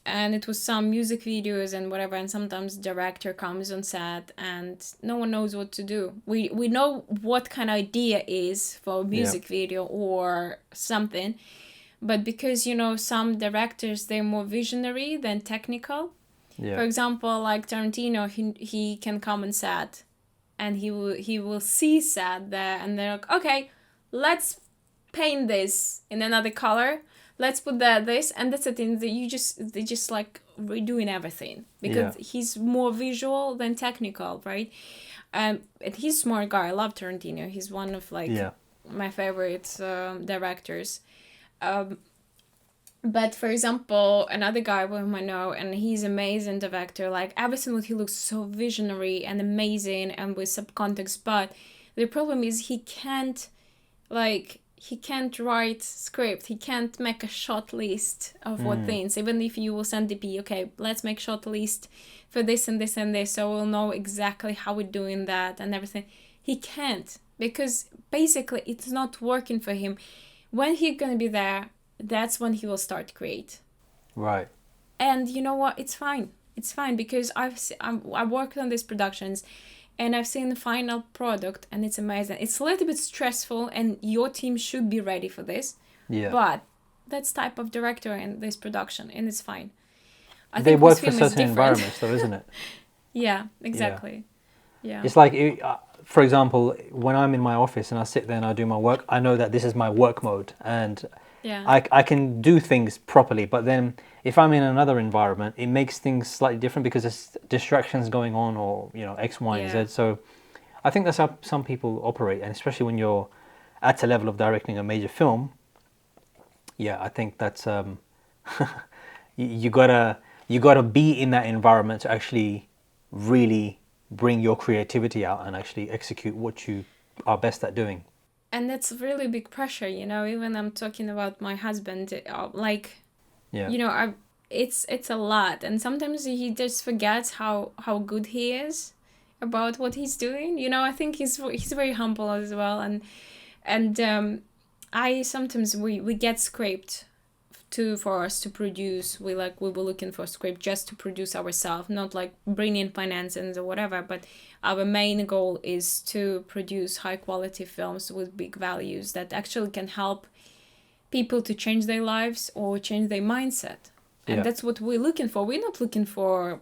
And it was some music videos and whatever, and sometimes director comes on set and no one knows what to do. We know what kind of idea is for a music video or something, but because some directors, they're more visionary than technical. For example, like Tarantino, he can come on set and he will see set there, and they're like, okay, let's paint this in another color. Let's put this, and that's the thing that they just like redoing everything, because he's more visual than technical, right? And he's a smart guy. I love Tarantino. He's one of my favorite directors. But for example, another guy whom I know, and he's amazing director. Like everything with he looks so visionary and amazing and with subcontext. But the problem is he can't write script. He can't make a short list of what things. Even if you will send DP, okay, let's make short list for this and this and this, so we'll know exactly how we're doing that and everything. He can't, because basically it's not working for him. When he's gonna be there, that's when he will start create. Right. And you know what? It's fine. It's fine, because I worked on these productions, and I've seen the final product, and it's amazing. It's a little bit stressful, and your team should be ready for this. Yeah. But that's type of director in this production, and it's fine. They work for certain environments, though, isn't it? Yeah, exactly. Yeah. It's like, for example, when I'm in my office and I sit there and I do my work, I know that this is my work mode, and I can do things properly. But then if I'm in another environment, it makes things slightly different because there's distractions going on, or X, Y, and Z. So I think that's how some people operate, and especially when you're at a level of directing a major film. Yeah, I think that's you gotta be in that environment to actually really bring your creativity out and actually execute what you are best at doing. And that's really big pressure, even I'm talking about my husband, it's a lot, and sometimes he just forgets how good he is about what he's doing. I think he's very humble as well, and I sometimes we get script for us to produce. We were looking for script just to produce ourselves, not like bring in finances or whatever, but our main goal is to produce high quality films with big values that actually can help people to change their lives or change their mindset. And that's what we're looking for. We're not looking for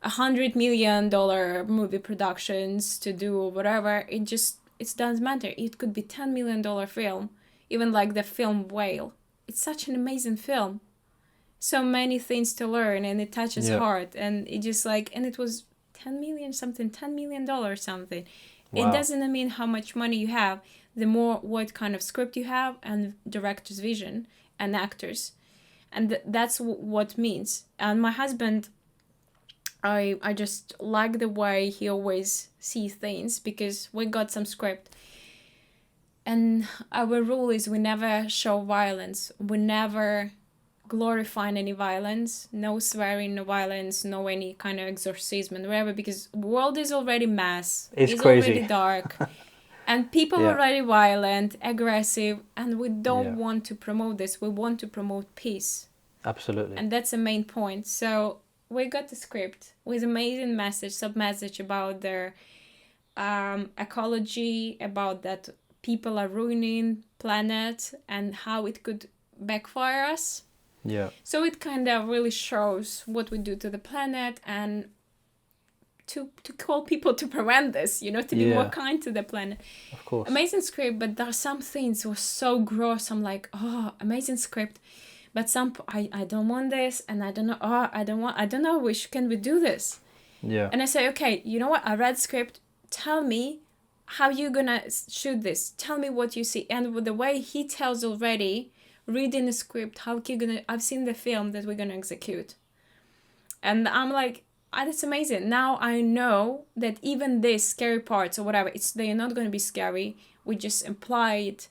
$100 million movie productions to do whatever. It doesn't matter. It could be $10 million film, even like the film Whale. It's such an amazing film. So many things to learn, and it touches heart, and it just and it was $10 million something. Wow. It doesn't mean how much money you have, the more what kind of script you have, and director's vision, and actors. And that's what means. And my husband, I just like the way he always sees things, because we got some script. And our rule is we never show violence. We never glorify any violence. No swearing, no violence, no any kind of exorcism and whatever, because the world is already mess. It's crazy. Already dark. And people are already violent, aggressive, and we don't want to promote this. We want to promote peace. Absolutely. And that's the main point. So we got the script with amazing sub-message about their ecology, about that people are ruining planet and how it could backfire us. Yeah. So it kind of really shows what we do to the planet, and to call people to prevent this, to be more kind to the planet. Of course. Amazing script, but there are some things were so gross. I'm like, oh, amazing script, but I don't want this, and I don't know. Oh, I don't know. Can we do this? Yeah. And I say, okay, you know what? I read script. Tell me how you gonna shoot this. Tell me what you see. And with the way he tells already, reading the script, I've seen the film that we're gonna execute. And I'm like, that's amazing. Now I know that even these scary parts or whatever, they're not gonna be scary. We just imply it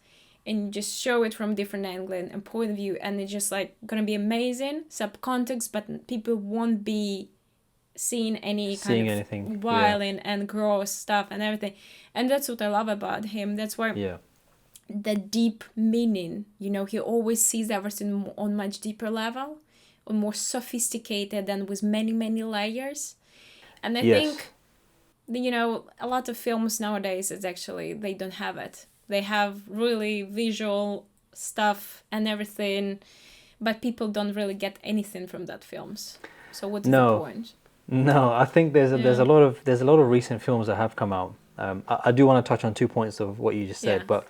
and just show it from different angle and point of view, and it's just gonna be amazing subcontext, but people won't be seeing anything violent and gross stuff and everything. And that's what I love about him. That's why the deep meaning, he always sees everything on much deeper level, or more sophisticated, and with many, many layers. And I think, a lot of films nowadays, they don't have it. They have really visual stuff and everything, but people don't really get anything from that films. So what's the point? No, I think there's a lot of recent films that have come out. I do want to touch on 2 points of what you just said, but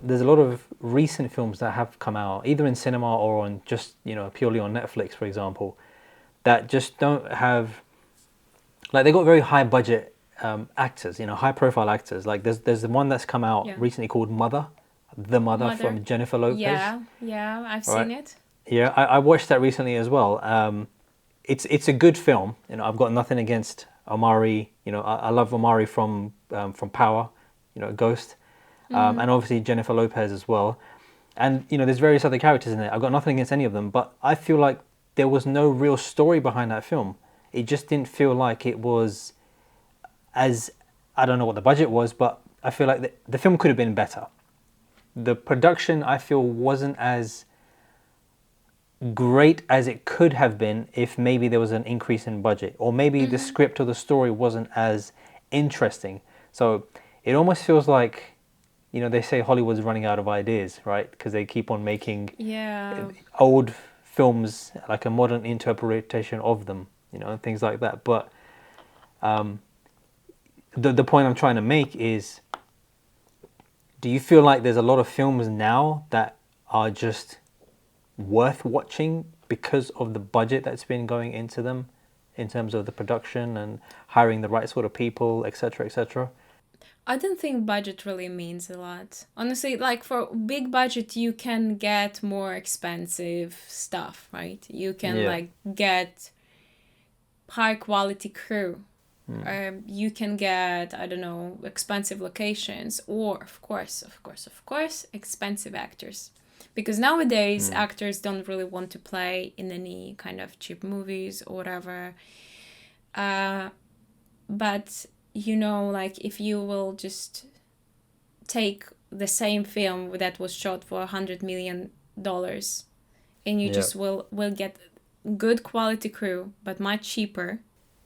there's a lot of recent films that have come out, either in cinema or on just purely on Netflix, for example, that just don't have, they got very high budget actors, high profile actors. Like there's the one that's come out recently called The Mother from Jennifer Lopez. Yeah, I've seen it. Yeah, I watched that recently as well. It's a good film. You know, I've got nothing against Omari. You know, I love Omari from Power. You know, Ghost, and obviously Jennifer Lopez as well. And you know, there's various other characters in it. I've got nothing against any of them, but I feel like there was no real story behind that film. It just didn't feel like it was as, I don't know what the budget was, but I feel like the film could have been better. The production, I feel, wasn't as great as it could have been if maybe there was an increase in budget, or maybe the script or the story wasn't as interesting. So it almost feels like, you know, they say Hollywood's running out of ideas, right? Because they keep on making Yeah. old films like a modern interpretation of them, you know, and things like that. But the point I'm trying to make is, do you feel like there's a lot of films now that are just worth watching because of the budget that's been going into them in terms of the production and hiring the right sort of people, etc., etc.? I don't think budget really means a lot. Honestly, like for big budget, you can get more expensive stuff, right? You can Yeah. like get high quality crew. You can get, I don't know, expensive locations, or of course, expensive actors. Because nowadays, actors don't really want to play in any kind of cheap movies or whatever. But, you know, like if you will just take the same film that was shot for $100 million, and you Yeah. just will get good quality crew, but much cheaper.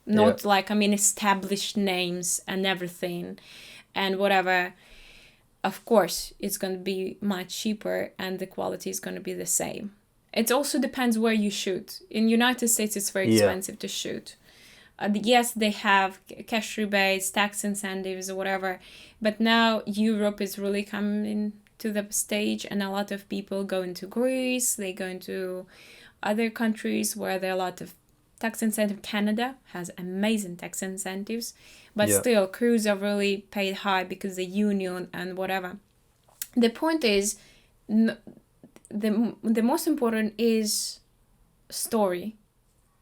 Yeah. Not like, I mean, established names and everything and whatever. Of course, it's going to be much cheaper and the quality is going to be the same. It also depends where you shoot. In United States, it's very Yeah. expensive to shoot. Yes, they have cash rebates, tax incentives, or whatever. But now Europe is really coming to the stage, and a lot of people go into Greece, they go into other countries where there are a lot of tax incentive. Canada has amazing tax incentives, but Yeah. still crews are really paid high because the union and whatever. The point is, the most important is story,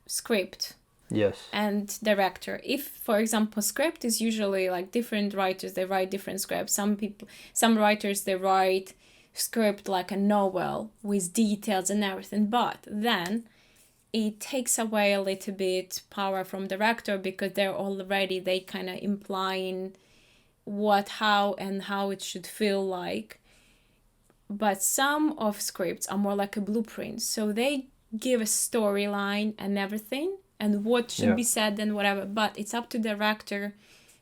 script, Yes. and director. If, for example, script is usually like different writers, they write different scripts. Some writers, they write script like a novel with details and everything, but then it takes away a little bit power from director because they kind of implying how it should feel like. But some of scripts are more like a blueprint, so they give a storyline and everything and what should be said and whatever, but it's up to the director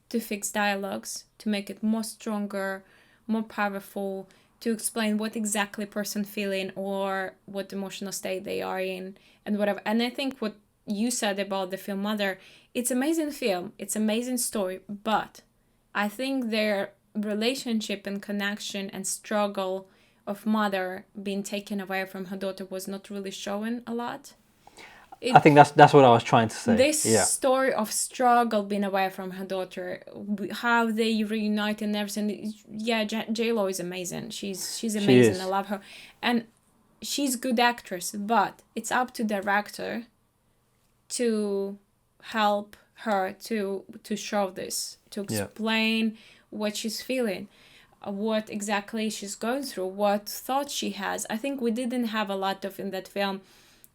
to fix dialogues, to make it more stronger, more powerful, to explain what exactly person feeling or what emotional state they are in and whatever. And I think what you said about the film Mother, it's amazing film, it's amazing story, but I think their relationship and connection and struggle of mother being taken away from her daughter was not really shown a lot. I think that's what I was trying to say. This Yeah. story of struggle being away from her daughter, how they reunite and everything. Yeah, J-Lo is amazing. She's amazing. I love her, and she's good actress. But it's up to the director to help her to show this, to explain what she's feeling, what exactly she's going through, what thoughts she has. I think we didn't have a lot of in that film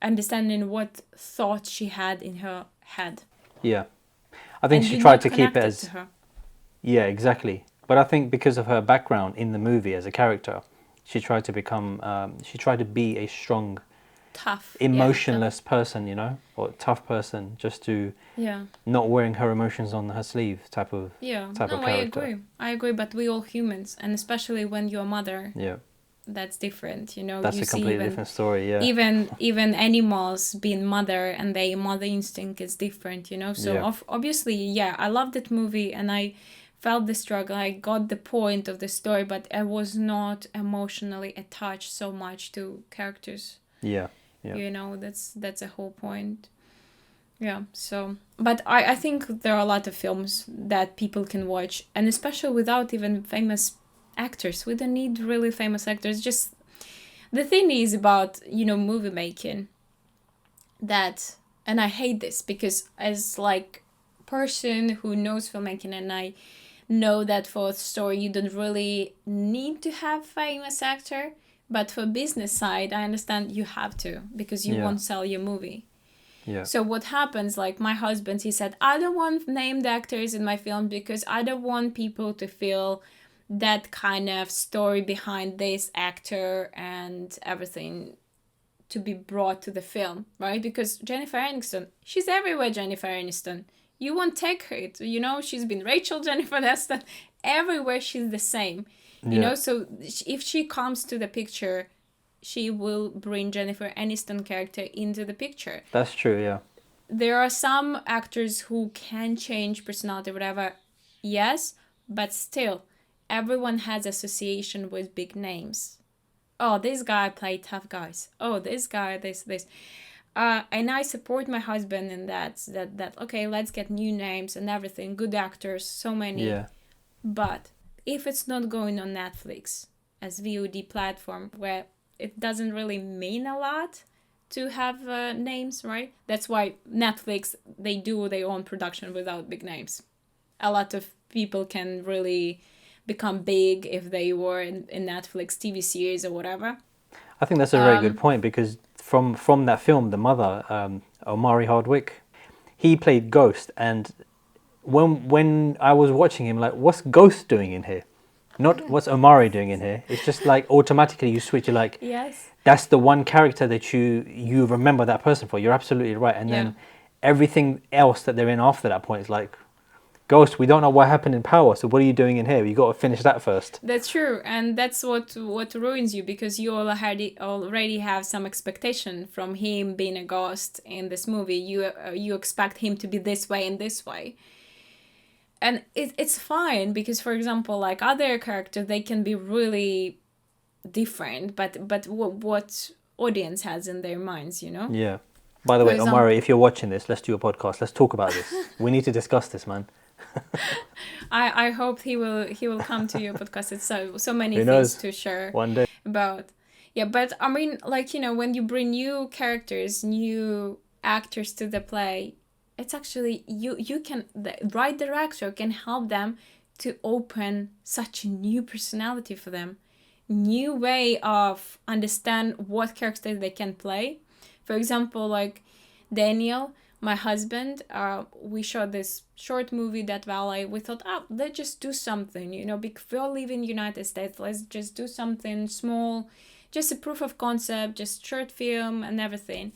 understanding what thoughts she had in her head. Yeah. I think she tried to keep it as... to her. Yeah, exactly. But I think because of her background in the movie as a character, she tried to be a strong, Tough, emotionless person, you know, or tough person, just to not wearing her emotions on her sleeve type of character. I agree, but we all humans, and especially when you're a mother. Yeah. That's different, you know. That's you a completely different story, yeah. Even animals being mother and their mother instinct is different, you know. So obviously, I loved that movie and I felt the struggle. I got the point of the story, but I was not emotionally attached so much to characters. Yeah. You know, that's a whole point. Yeah, so... But I think there are a lot of films that people can watch, and especially without even famous actors. We don't need really famous actors. Just The thing is about, movie making, that, and I hate this because as like person who knows filmmaking, and I know that for a story you don't really need to have famous actor, but for business side I understand you have to, because you won't sell your movie. Yeah. So what happens, like my husband, he said, I don't want named actors in my film because I don't want people to feel that kind of story behind this actor and everything to be brought to the film, right? Because Jennifer Aniston, she's everywhere, Jennifer Aniston. You won't take her, she's been Rachel, Jennifer Aniston, everywhere she's the same, so if she comes to the picture, she will bring Jennifer Aniston character into the picture. That's true, yeah. There are some actors who can change personality, whatever, yes, but still, everyone has association with big names. Oh, this guy played tough guys. Oh, this guy, this. And I support my husband in that, okay, let's get new names and everything, good actors, so many. Yeah. But if it's not going on Netflix as VOD platform, where it doesn't really mean a lot to have names, right? That's why Netflix, they do their own production without big names. A lot of people can really become big if they were in Netflix TV series or whatever. I think that's a very good point, because from that film, The Mother, Omari Hardwick, he played Ghost, and when I was watching him, like, what's Ghost doing in here? Not what's Omari doing in here. It's just like automatically you switch. You're like, yes, that's the one character that you remember that person for. You're absolutely right. And then everything else that they're in after that point is like, Ghost, we don't know what happened in Power, so what are you doing in here? You got to finish that first. That's true, and that's what ruins you, because you already have some expectation from him being a ghost in this movie. You expect him to be this way and this way. And it's fine, because, for example, like other characters, they can be really different, but what audience has in their minds, Yeah. By the way, Omari, if you're watching this, let's do a podcast. Let's talk about this. We need to discuss this, man. I hope he will come to your podcast. It's so many things to share one day about. Yeah, but I mean, like, when you bring new characters, new actors to the play, it's actually you can, the right director can help them to open such a new personality for them, new way of understand what characters they can play. For example, like Daniel, my husband, we shot this short movie, That Valley. We thought, let's just do something, because we all live in the United States. Let's just do something small, just a proof of concept, just short film and everything.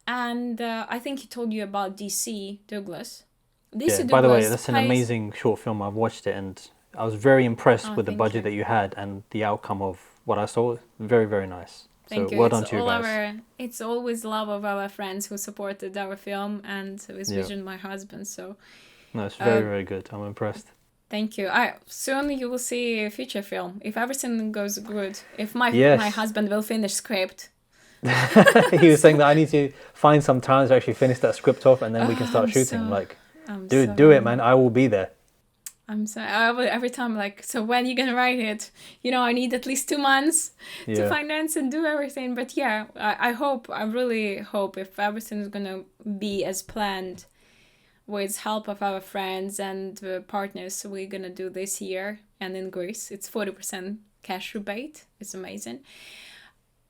And I think he told you about DC Douglas. Douglas, by the way, that's an amazing short film. I've watched it and I was very impressed with the budget that you had and the outcome of what I saw. Very, very nice. Thank you. Well done to you guys. It's always love of our friends who supported our film and his vision, my husband. So no, it's very, very good. I'm impressed. Thank you. Soon you will see a feature film if everything goes good. If my husband will finish script. He was saying that I need to find some time to actually finish that script off, and then we can start shooting. Dude, do it, man. I will be there. I'm sorry. Every time, like, so when are you gonna write it? I need at least 2 months to finance and do everything. But yeah, I really hope if everything is gonna be as planned, with help of our friends and partners, we're gonna do this year. And in Greece, it's 40% cash rebate. It's amazing.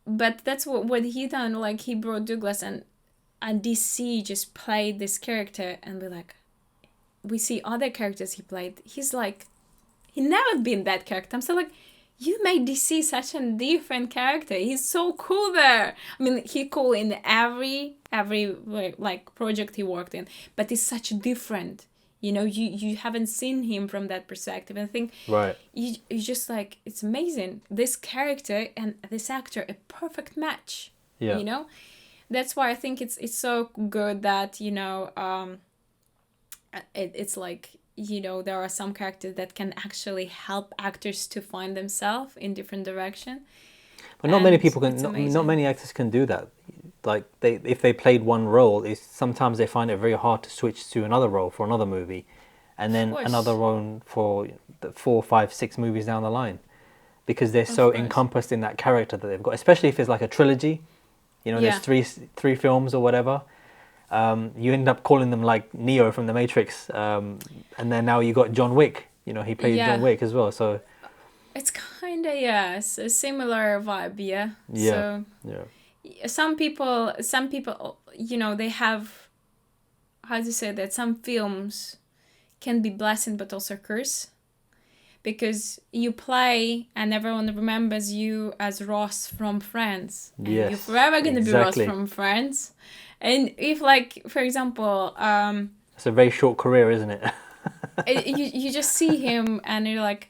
But that's what he done. Like, he brought Douglas, and DC just played this character, and we're like, we see other characters he played. He's like, he never been that character. I'm so like, you made DC such a different character. He's so cool there. I mean, he cool in every like project he worked in, but he's such different. You haven't seen him from that perspective. And I think you just like, it's amazing. This character and this actor, a perfect match. Yeah. That's why I think it's so good that it's like, there are some characters that can actually help actors to find themselves in different direction. But not many people can. Not many actors can do that. Like, if they played one role, sometimes they find it very hard to switch to another role for another movie, and then another role for the 4, 5, 6 movies down the line. because they're Of so course. encompassed in that character that they've got. Especially if it's like a trilogy, you know, Yeah. there's three films or whatever. You end up calling them like Neo from the Matrix, and then now you got John Wick. You know, he played John Yeah. Wick as well. So It's kind of, yeah, it's a similar vibe, yeah. yeah, So yeah, some people, you know, they have, how to say that, some films can be blessing but also curse. Because you play and everyone remembers you as Ross from Friends. And you're yes, forever going to be Ross exactly. from Friends. And if, like, for example, It's a very short career, isn't it? you just see him and you're like,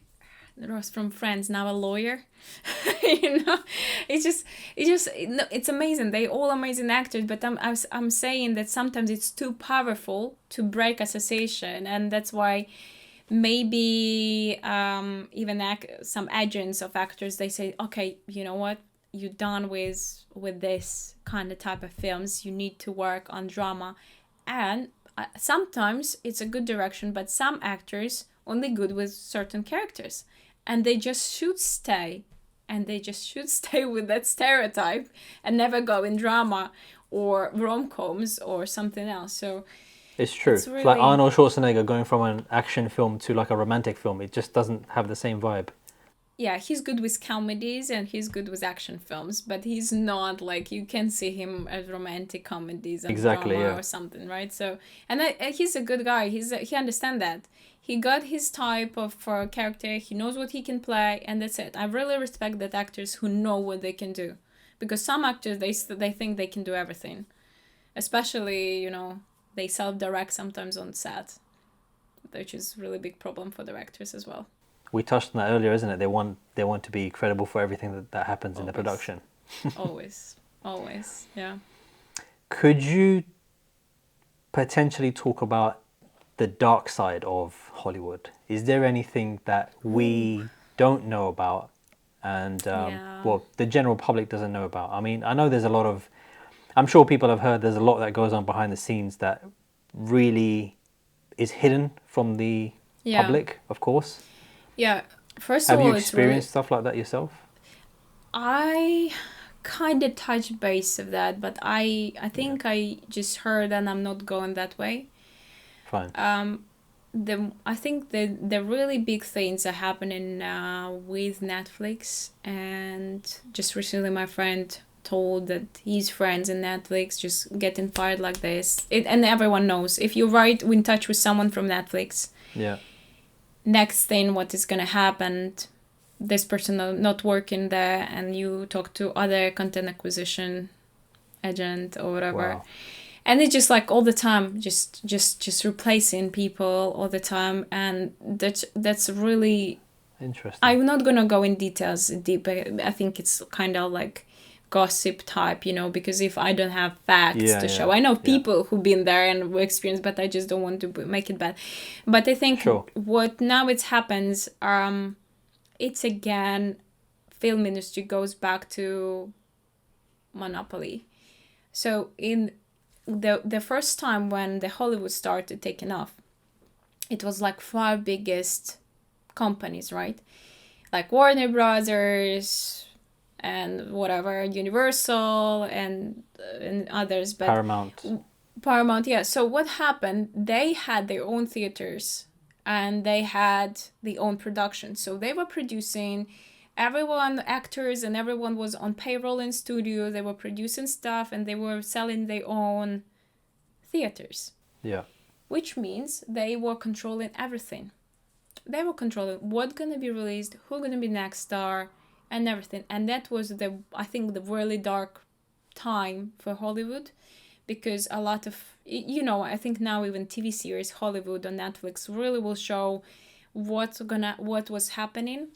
Ross from Friends, now a lawyer. You know, it's amazing. They all amazing actors, but I'm saying that sometimes it's too powerful to break association, and that's why maybe even some agents of actors, they say, okay, you know what, you're done with this kind of type of films, you need to work on drama. And sometimes it's a good direction, but some actors only good with certain characters, and they just should stay with that stereotype and never go in drama or rom-coms or something else. So It's true. it's It's like really, Arnold Schwarzenegger going from an action film to like a romantic film. It just doesn't have the same vibe. yeah, he's good with comedies and he's good with action films, but he's not like, you can see him as romantic comedies and Exactly, drama yeah. or something, right? So, and he's a good guy. He understands that. He got his type of character. He knows what he can play, and that's it. I really respect that actors who know what they can do, because some actors, they think they can do everything, especially, you know, they self-direct sometimes on set, which is really big problem for directors as well. We touched on that earlier, isn't it? They want to be credible for everything that happens in the Always. production. always, yeah. Could you potentially talk about the dark side of Hollywood? Is there anything that we don't know about, and Yeah. well, the general public doesn't know about? I mean, I know there's a lot of, I'm sure people have heard there's a lot that goes on behind the scenes that really is hidden from the Yeah. public, of course. Yeah. First Have of you all, it's really, experienced stuff like that yourself? I kind of touched base of that, but I think I just heard, and I'm not going that way. Fine. I think the really big things are happening now with Netflix, and just recently my friend told that his friends in Netflix just getting fired like this. And everyone knows, if you're right in touch with someone from Netflix, Yeah. next thing what is gonna happen, this person not working there, and you talk to other content acquisition agent or whatever. Wow. And it's just like all the time, just replacing people all the time, and that's really. Interesting. I'm not gonna go in details deep. I think it's kind of like gossip type, you know, because if I don't have facts to show, I know people who've been there and experienced, but I just don't want to make it bad. But I think what now it happens, it's again, film industry goes back to monopoly. So in the first time when the Hollywood started taking off, it was like 5 biggest companies, right? Like Warner Brothers and whatever, Universal and others, but Paramount, yeah. So what happened? They had their own theaters and they had their own production. So they were producing, everyone, actors and everyone was on payroll in studio. They were producing stuff and they were selling their own theaters. Yeah. Which means they were controlling everything. They were controlling what's gonna be released, who's gonna be next star, and everything. And that was I think the really dark time for Hollywood, because a lot of, you know, I think now even TV series Hollywood on Netflix really will show what was happening.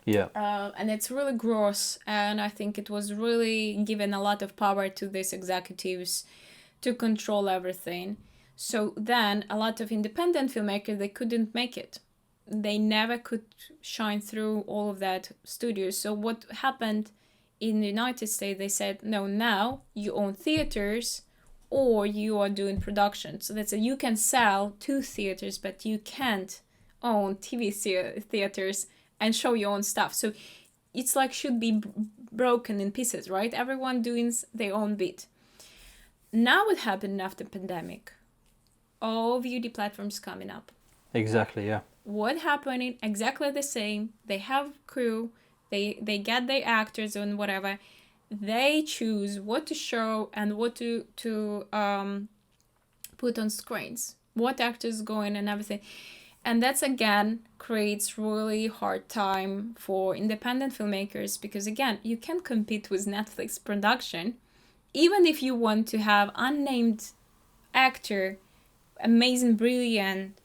Yeah. And it's really gross, and I think it was really given a lot of power to these executives to control everything. So then a lot of independent filmmakers, they couldn't make it. They never could shine through all of that studios. So what happened in the United States, they said, no, now you own theaters or you are doing production. So that's you can sell 2 theaters, but you can't own TV theaters and show your own stuff. So it's like should be broken in pieces, right? Everyone doing their own bit. Now what happened after pandemic? All VOD platforms coming up. Exactly, yeah. What happening? Exactly the same. They have crew. They get their actors and whatever. They choose what to show and what to put on screens. What actors go in and everything. And that's again creates really hard time for independent filmmakers because again, you can't compete with Netflix production. Even if you want to have unnamed actor, amazing, brilliant,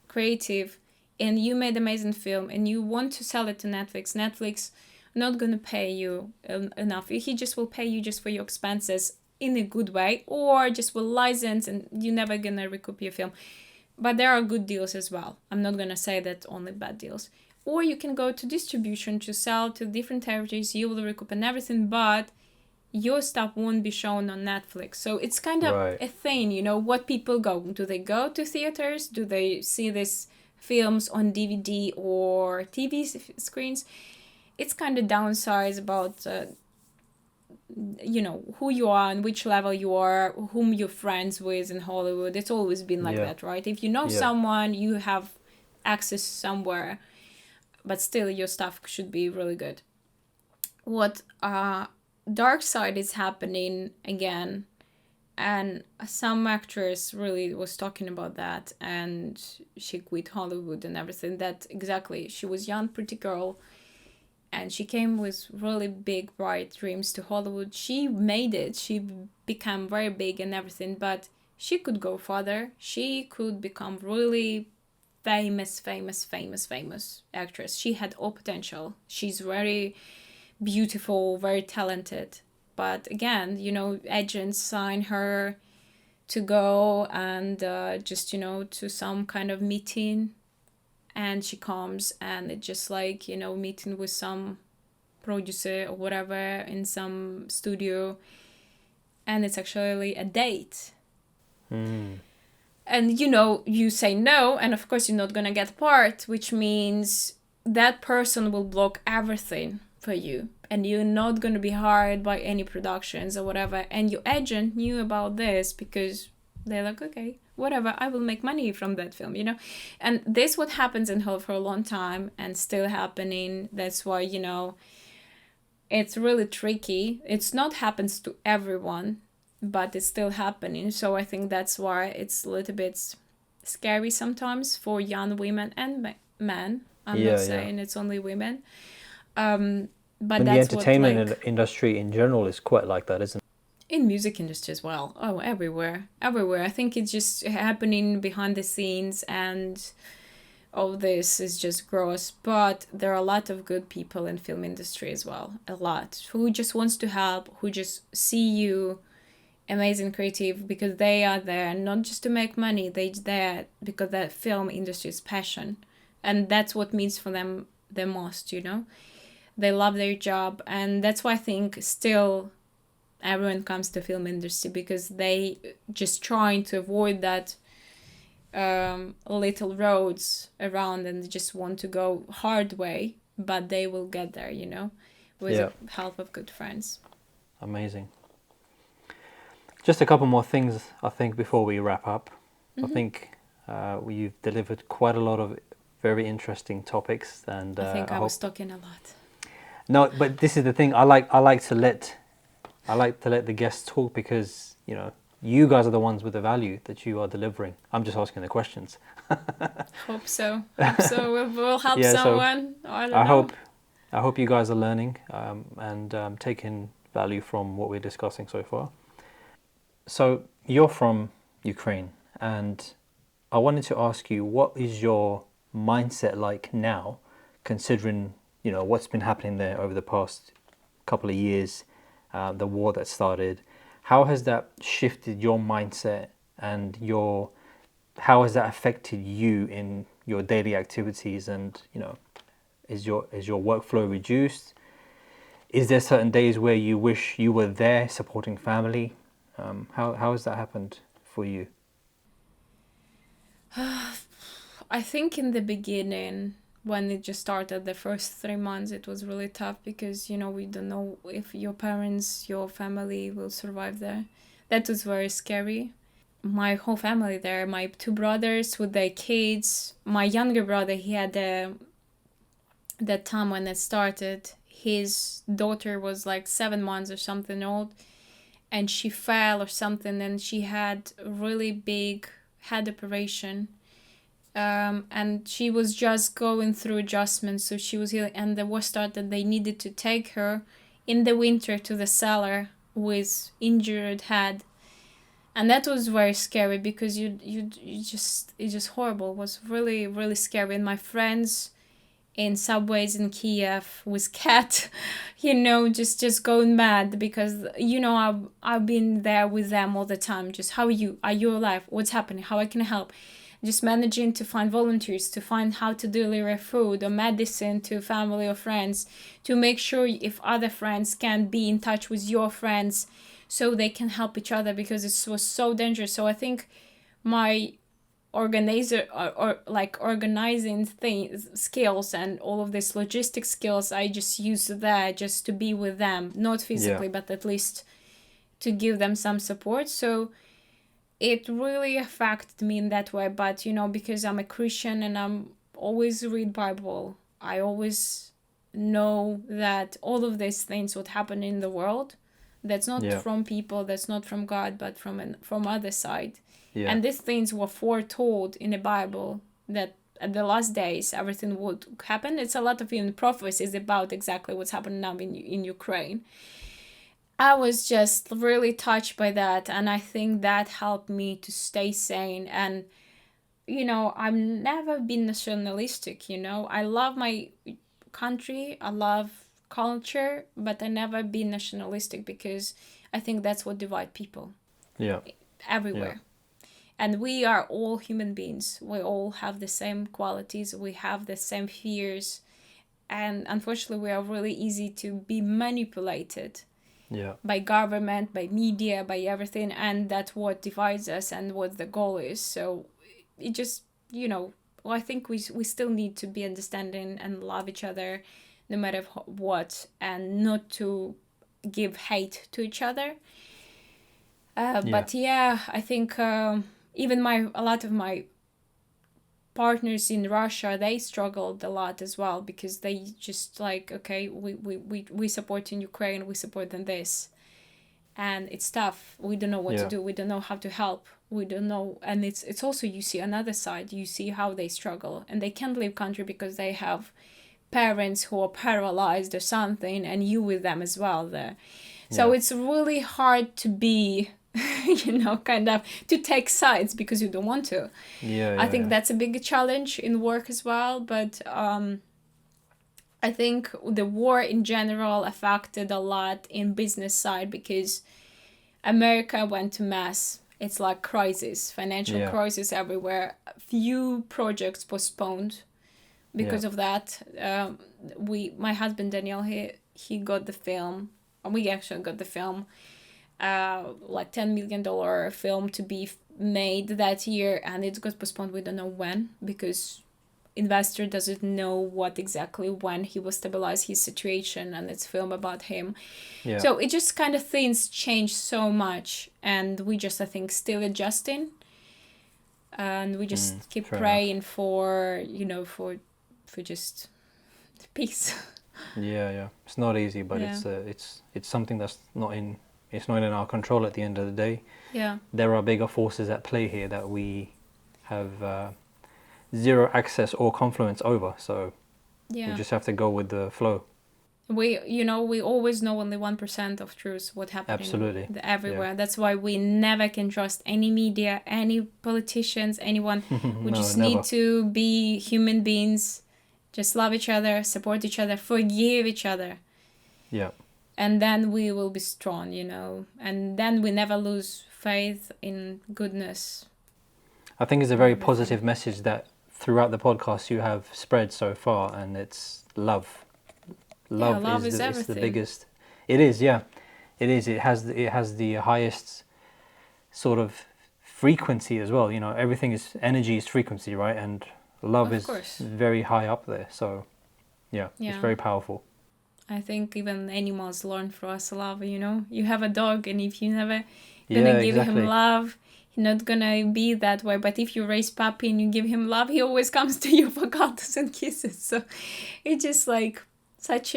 creative, and you made amazing film and you want to sell it to Netflix not gonna pay you enough. He just will pay you just for your expenses in a good way, or just will license and you're never gonna recoup your film. But there are good deals as well. I'm not gonna say that only bad deals. Or you can go to distribution to sell to different territories, you will recoup and everything, but your stuff won't be shown on Netflix. So it's kind of Right. a thing, you know, what people go. Do they go to theaters? Do they see these films on DVD or TV screens? It's kind of downside about, you know, who you are and which level you are, whom you're friends with in Hollywood. It's always been like that, right? If you know someone, you have access somewhere, but still your stuff should be really good. What dark side is happening again, and some actress really was talking about that, and she quit Hollywood and everything. That exactly, she was young pretty girl and she came with really big bright dreams to Hollywood. She made it, she became very big and everything, but she could go further. She could become really famous actress. She had all potential. She's very beautiful, very talented. But again, you know, agents sign her to go and just, you know, to some kind of meeting. And she comes and it's just like, you know, meeting with some producer or whatever in some studio. And it's actually a date. And, you know, you say no, and of course you're not going to get part, which means that person will block everything for you. And you're not going to be hired by any productions or whatever. And your agent knew about this because they're like, okay, whatever, I will make money from that film, you know? And this what happens in Hollywood for a long time and still happening. That's why, you know, it's really tricky. It's not happens to everyone, but it's still happening. So I think that's why it's a little bit scary sometimes for young women and men. I'm not saying it's only women. But the that's entertainment what, like, industry in general is quite like that, isn't it? In music industry as well. Oh, everywhere. I think it's just happening behind the scenes and all this is just gross. But there are a lot of good people in film industry as well. A lot. Who just wants to help, who just see you amazing creative because they are there not just to make money. They're there because the film industry is passion. And that's what means for them the most, you know. They love their job, and that's why I think still everyone comes to film industry because they just trying to avoid that little roads around and just want to go hard way, but they will get there, you know, with the help of good friends. Amazing. Just a couple more things, I think, before we wrap up. I think you've delivered quite a lot of very interesting topics, and I think I was talking a lot. No, but this is the thing. I like to let the guests talk because, you know, you guys are the ones with the value that you are delivering. I'm just asking the questions. Hope so. We'll help someone. So I hope you guys are learning and taking value from what we're discussing so far. So you're from Ukraine, and I wanted to ask you, what is your mindset like now, considering, you know, what's been happening there over the past couple of years, the war that started? How has that shifted your mindset and how has that affected you in your daily activities? And, you know, is your workflow reduced? Is there certain days where you wish you were there supporting family? How has that happened for you? I think in the beginning, when it just started, the first 3 months, it was really tough because, we don't know if your parents, your family will survive there. That was very scary. My whole family there, my 2 brothers with their kids. My younger brother, he had that time when it started, his daughter was like 7 months or something old, and she fell or something, and she had a really big head operation. And she was just going through adjustments, so she was healing, and the war started. They needed to take her in the winter to the cellar with injured head, and that was very scary because it's just horrible. It was really, really scary. And my friends in subways in Kiev with cat, just going mad because I've been there with them all the time. Just, how are you? Are you alive? What's happening? How I can help? Just managing to find volunteers, to find how to deliver food or medicine to family or friends, to make sure if other friends can be in touch with your friends so they can help each other, because it was so dangerous. So I think my organizer or like organizing things skills and all of these logistic skills, I just used that just to be with them, not physically, but at least to give them some support. So it really affected me in that way. But because I'm a Christian and I'm always read Bible, I always know that all of these things what happen in the world, that's not from people, that's not from God, but from other side. And these things were foretold in the Bible, that at the last days everything would happen. It's a lot of even prophecies about exactly what's happening now in Ukraine. I was just really touched by that, and I think that helped me to stay sane. And I've never been nationalistic. I love my country, I love culture, but I never been nationalistic because I think that's what divides people. Everywhere. And we are all human beings. We all have the same qualities. We have the same fears. And unfortunately, we are really easy to be manipulated by government, by media, by everything. And that's what divides us and what the goal is. So it just, I think we still need to be understanding and love each other no matter what, and not to give hate to each other. But I think even a lot of my partners in Russia, they struggled a lot as well, because they just like, okay, we support in Ukraine, we support in this, and it's tough. We don't know what to do. We don't know how to help. We don't know. And it's also, you see another side, you see how they struggle, and they can't leave country because they have parents who are paralyzed or something, and you with them as well there. So it's really hard to be kind of to take sides because you don't want to. I think that's a big challenge in work as well. But I think the war in general affected a lot in business side, because America went to mass. It's like crisis, financial crisis everywhere. Few projects postponed because of that. My husband Daniel, he got the film. We actually got the film. Like $10 million film to be made that year, and it got postponed. We don't know when, because investor doesn't know what exactly when he will stabilize his situation, and it's film about him. So it just kind of things change so much, and we just, I think, still adjusting, and we just keep praying for for just peace. It's not easy, but it's something that's not in our control at the end of the day. There are bigger forces at play here that we have zero access or confluence over, so we just have to go with the flow. We always know only 1% of truth, what happening everywhere. That's why we never can trust any media, any politicians, anyone. We just need to be human beings, just love each other, support each other, forgive each other. And then we will be strong, and then we never lose faith in goodness. I think it's a very positive message that throughout the podcast you have spread so far, and it's love. Love is everything. The biggest. It is, it is. It has the highest sort of frequency as well. Everything is energy is frequency, right? And Love Of is course. very high up there. So, yeah, it's Yeah. very powerful. I think even animals learn from us love, you know? You have a dog, and if you never gonna Yeah, give him exactly. love, he's not gonna be that way. But if you raise puppy and you give him love, he always comes to you for cuddles and kisses. So it's just like such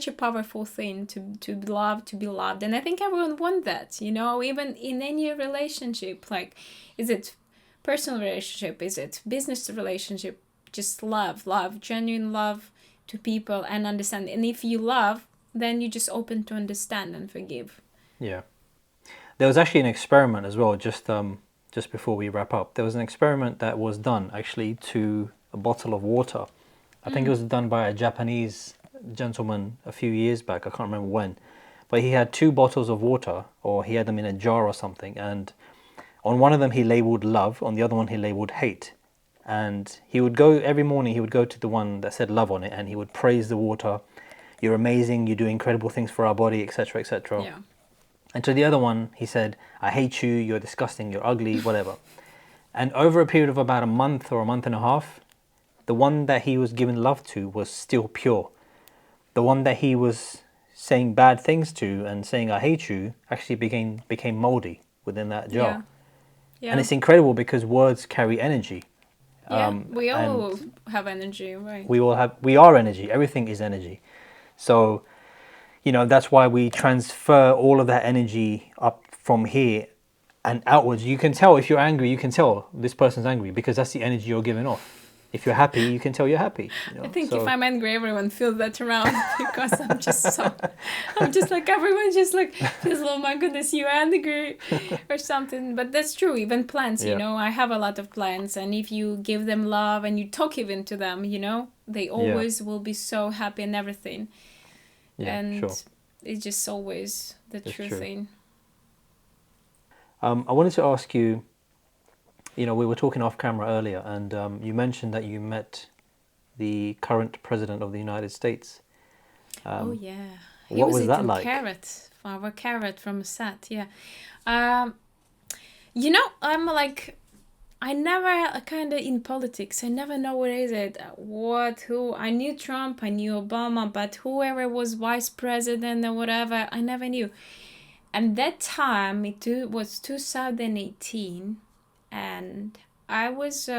a powerful thing to love, to be loved. And I think everyone wants that, you know, even in any relationship. Like, is it personal relationship? Is it business relationship? Just love, genuine love to people and understand. And if you love, then you're just open to understand and forgive. Yeah. There was actually an experiment as well, just before we wrap up. There was an experiment that was done actually to a bottle of water. I think it was done by a Japanese gentleman a few years back. I can't remember when. But he had two bottles of water, or he had them in a jar or something. And on one of them he labeled love, on the other one he labeled hate. And he would go every morning, he would go to the one that said love on it, and he would praise the water. You're amazing, you do incredible things for our body, etc., etc. Yeah. And to the other one, he said, I hate you, you're disgusting, you're ugly, whatever. And over a period of about a month or a month and a half, the one that he was giving love to was still pure. The one that he was saying bad things to and saying, I hate you, actually became moldy within that jar. Yeah. Yeah. And it's incredible because words carry energy. Yeah. We and all have energy, right? we are energy. Everything is energy. So, you know, that's why we transfer all of that energy up from here and outwards. You can tell if you're angry, you can tell this person's angry because that's the energy you're giving off. If you're happy, you can tell you're happy. You know? I think So, if I'm angry, everyone feels that around because I'm just like, everyone just like feels, oh my goodness, you're angry or something. But that's true. Even plants, you Yeah. know, I have a lot of plants, and if you give them love and you talk even to them, you know, they always will be so happy and everything. yeah, And sure. it's just always the That's true true. thing. I wanted to ask you, you know, we were talking off camera earlier, and you mentioned that you met the current president of the United States. Oh yeah, he What was was that eating like? carrot from a set. Yeah, um, you know, I'm like, I never kind of in politics. I never know what is it, what, who. I knew Trump, I knew Obama, but whoever was vice president or whatever, I never knew. And that time was 2018, and I was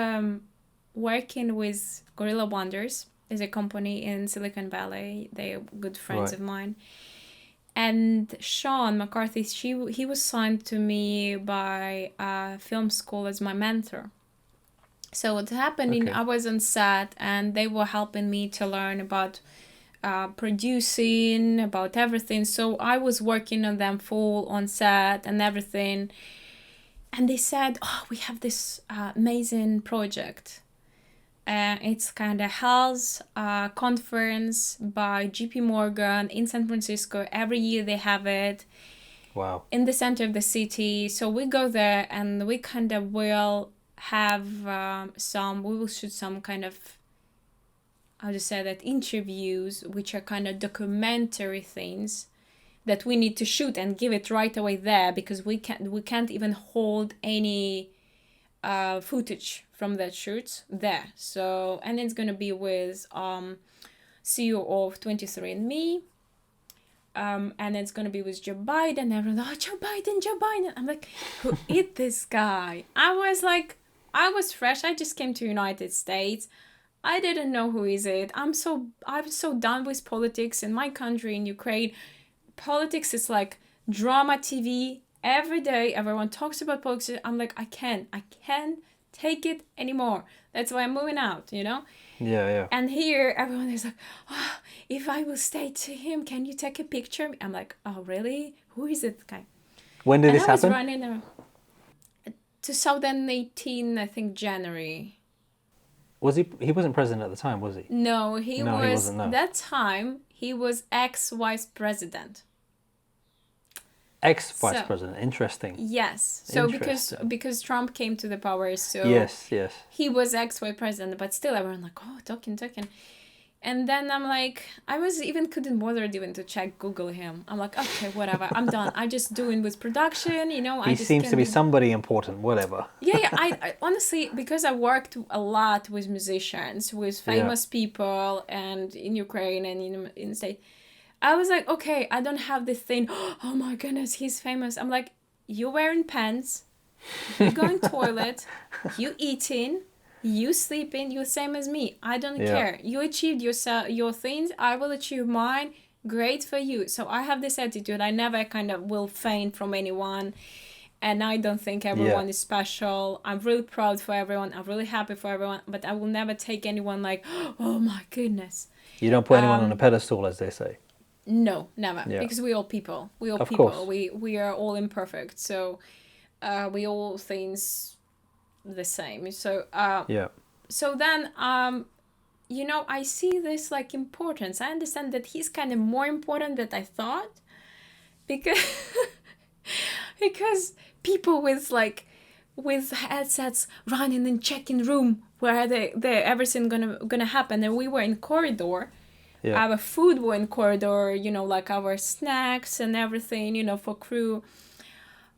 working with Gorilla Wonders. Is a company in Silicon Valley. They are good friends Right. of mine. And Sean McCarthy, he was signed to me by a film school as my mentor. So what happened Okay. I was on set, and they were helping me to learn about producing, about everything. So I was working on them full on set and everything. And they said, oh, we have this amazing project. It's kind of health conference by JP Morgan in San Francisco. Every year they have it. Wow. In the center of the city. So we go there, and we kind of will have we will shoot some kind of, how to say that, interviews, which are kind of documentary things that we need to shoot and give it right away there, because we can't even hold any footage from that shoot there. So, and it's gonna be with CEO of 23andMe, and it's gonna be with Joe Biden. Everyone, oh, Joe Biden. I'm like, who is this guy? I was fresh. I just came to United States. I didn't know who is it. I'm so done with politics in my country, in Ukraine. Politics is like drama TV every day. Everyone talks about politics. I'm like, I can't take it anymore. That's why I'm moving out, you know? Yeah, yeah. And here, everyone is like, oh, if I will stay to him, can you take a picture? I'm like, oh, really? Who is it guy? When did And this I was happen? running 2018, I think, January. Was he wasn't president at the time, was he? No, he No, he was, wasn't, no. that time, he was ex-vice president. Ex-vice So- president. Interesting. Yes. So Interesting. because Trump came to the power, so Yes, yes. he was ex-vice president, but still everyone like, oh, talking. And then I'm like, couldn't bother even to check Google him. I'm like, okay, whatever, I'm done. I just doing with production, I He just seems to be can't somebody important, whatever. yeah. I honestly, because I worked a lot with musicians, with famous people, and in Ukraine and in state, I was like, okay, I don't have this thing. Oh my goodness, he's famous. I'm like, you wearing pants, you going toilet, you eating, you sleeping, you same as me. I don't care. You achieved your things. I will achieve mine. Great for you. So I have this attitude. I never kind of will faint from anyone. And I don't think everyone is special. I'm really proud for everyone. I'm really happy for everyone. But I will never take anyone like, oh my goodness. You don't put anyone on a pedestal, as they say. No, never. Yeah. Because we all people. Of course. We are all imperfect. So we all things the same. So so then I see this like importance. I understand that he's kind of more important than I thought. Because people with headsets running and checking room where they everything gonna happen, and we were in corridor. Our food were in corridor, like our snacks and everything, for crew.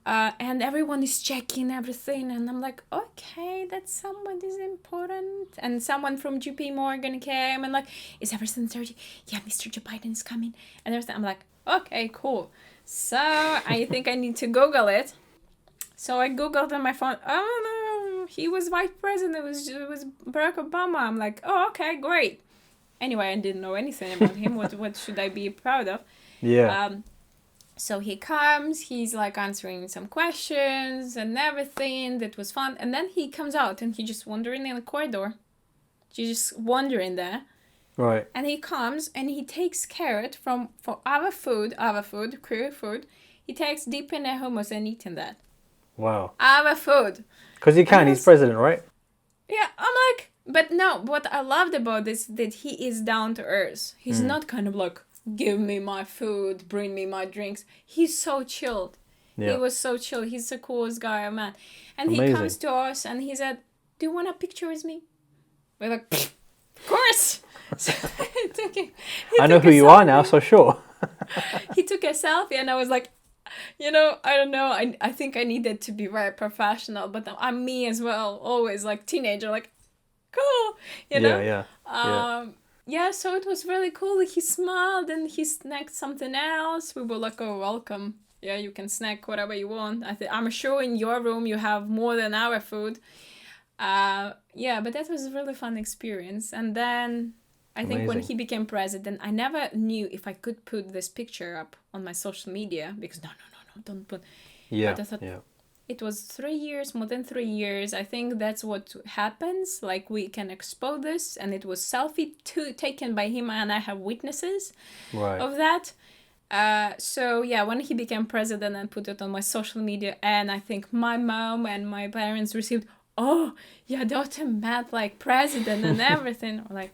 And everyone is checking everything, and I'm like, okay, that someone is important. And someone from JP Morgan came and like, is everything 30? Yeah, Mr. Joe Biden is coming and everything. I'm like, okay, cool. So I think I need to Google it. So I Googled on my phone. Oh no, he was vice president. It was Barack Obama. I'm like, oh, okay, great. Anyway, I didn't know anything about him. What should I be proud of? So he comes, he's like answering some questions and everything. That was fun. And then he comes out and he's just wandering in the corridor. He's just wandering there. Right. And he comes and he takes carrot for our food, crew food. He takes deep in the hummus and eating that. Wow. Our food. Because he can, he's president, right? Yeah, I'm like, but no, what I loved about this, that he is down to earth. He's not kind of like, give me my food, bring me my drinks. He's so chilled. Yeah. He was so chill. He's the coolest guy, man. And Amazing. He comes to us and he said, do you want a picture with me? We're like, of course. So I know who you are now, so sure. He took a selfie and I was like, I don't know. I think I needed to be very professional, but I'm me as well. Always like teenager, like, cool, Yeah, so it was really cool. He smiled and he snacked something else. We were like, oh, welcome. Yeah, you can snack whatever you want. I'm sure in your room you have more than our food. But that was a really fun experience. And then I think when he became president, I never knew if I could put this picture up on my social media because no, don't put. Yeah. But I thought it was 3 years, more than 3 years. I think that's what happens. Like we can expose this, and it was selfie taken by him, and I have witnesses of that. So yeah, when he became president, I put it on my social media, and I think my mom and my parents received, oh, your daughter met like president and everything. I'm like,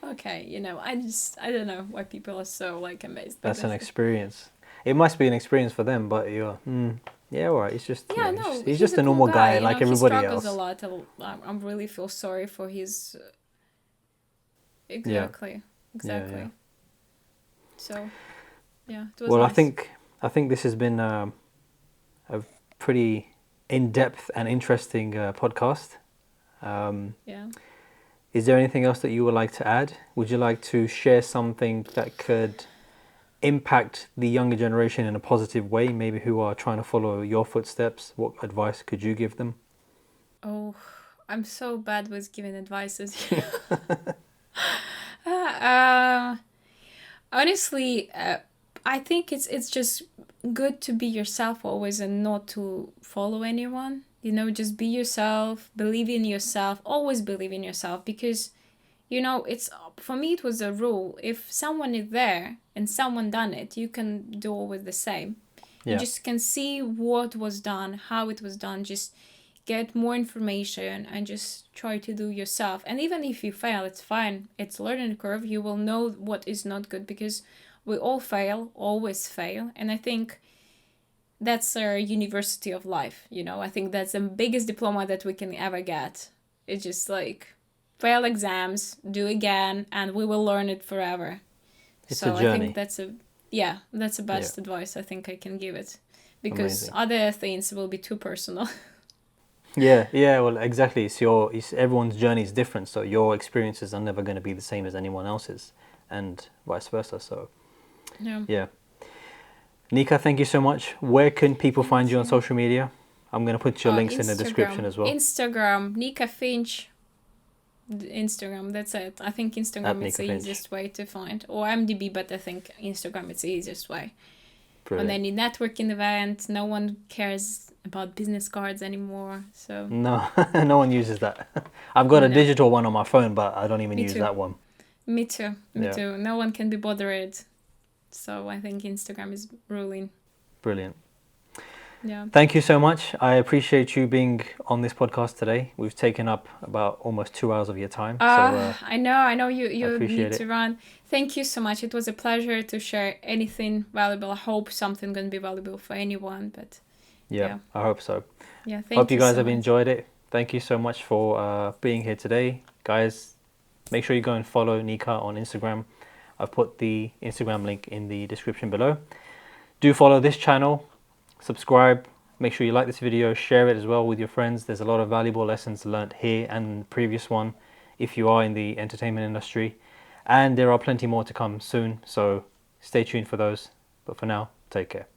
okay, I don't know why people are so like amazed. That's an experience. It must be an experience for them, but you're, yeah, all right. It's just, he's just a normal cool guy like everybody he else. struggles a lot. I really feel sorry for his. Exactly. Yeah. So, yeah. It was well, nice. I think this has been a pretty in-depth and interesting podcast. Yeah. Is there anything else that you would like to add? Would you like to share something that could impact the younger generation in a positive way, maybe who are trying to follow your footsteps? What advice could you give them? Oh, I'm so bad with giving advices. Honestly, I think it's just good to be yourself always and not to follow anyone. Just be yourself, believe in yourself, always believe in yourself, because it's, for me, it was a rule. If someone is there and someone done it, you can do always the same. Yeah. You just can see what was done, how it was done, just get more information and just try to do yourself. And even if you fail, it's fine. It's a learning curve. You will know what is not good, because we all fail, always fail. And I think that's our university of life. I think that's the biggest diploma that we can ever get. It's just like, fail exams, do again, and we will learn it forever. It's So a journey. I think that's the best advice I think I can give it, because Amazing. other things will be too personal. Yeah, well, exactly. It's everyone's journey is different, so your experiences are never going to be the same as anyone else's, and vice versa. So, yeah. Nika, thank you so much. Where can people find you on social media? I'm going to put your links in the description as well. Instagram, Nika Finch. Instagram, that's it. I think Instagram is the easiest way to find. Or MDB, but I think Instagram is the easiest way. Brilliant. On any networking event, no one cares about business cards anymore. So no, no one uses that. I've got a digital one on my phone, but I don't even use that one. Me too. No one can be bothered. So I think Instagram is ruling. Brilliant. Yeah. Thank you so much. I appreciate you being on this podcast today. We've taken up about almost 2 hours of your time. I know you need to run. Thank you so much. It was a pleasure to share anything valuable. I hope something going to be valuable for anyone. But yeah, I hope so. Yeah, hope you guys have enjoyed it. Thank you so much for being here today. Guys, make sure you go and follow Nika on Instagram. I've put the Instagram link in the description below. Do follow this channel. Subscribe, make sure you like this video, share it as well with your friends. There's a lot of valuable lessons learnt here and the previous one if you are in the entertainment industry, and there are plenty more to come soon, so stay tuned for those. But for now, take care.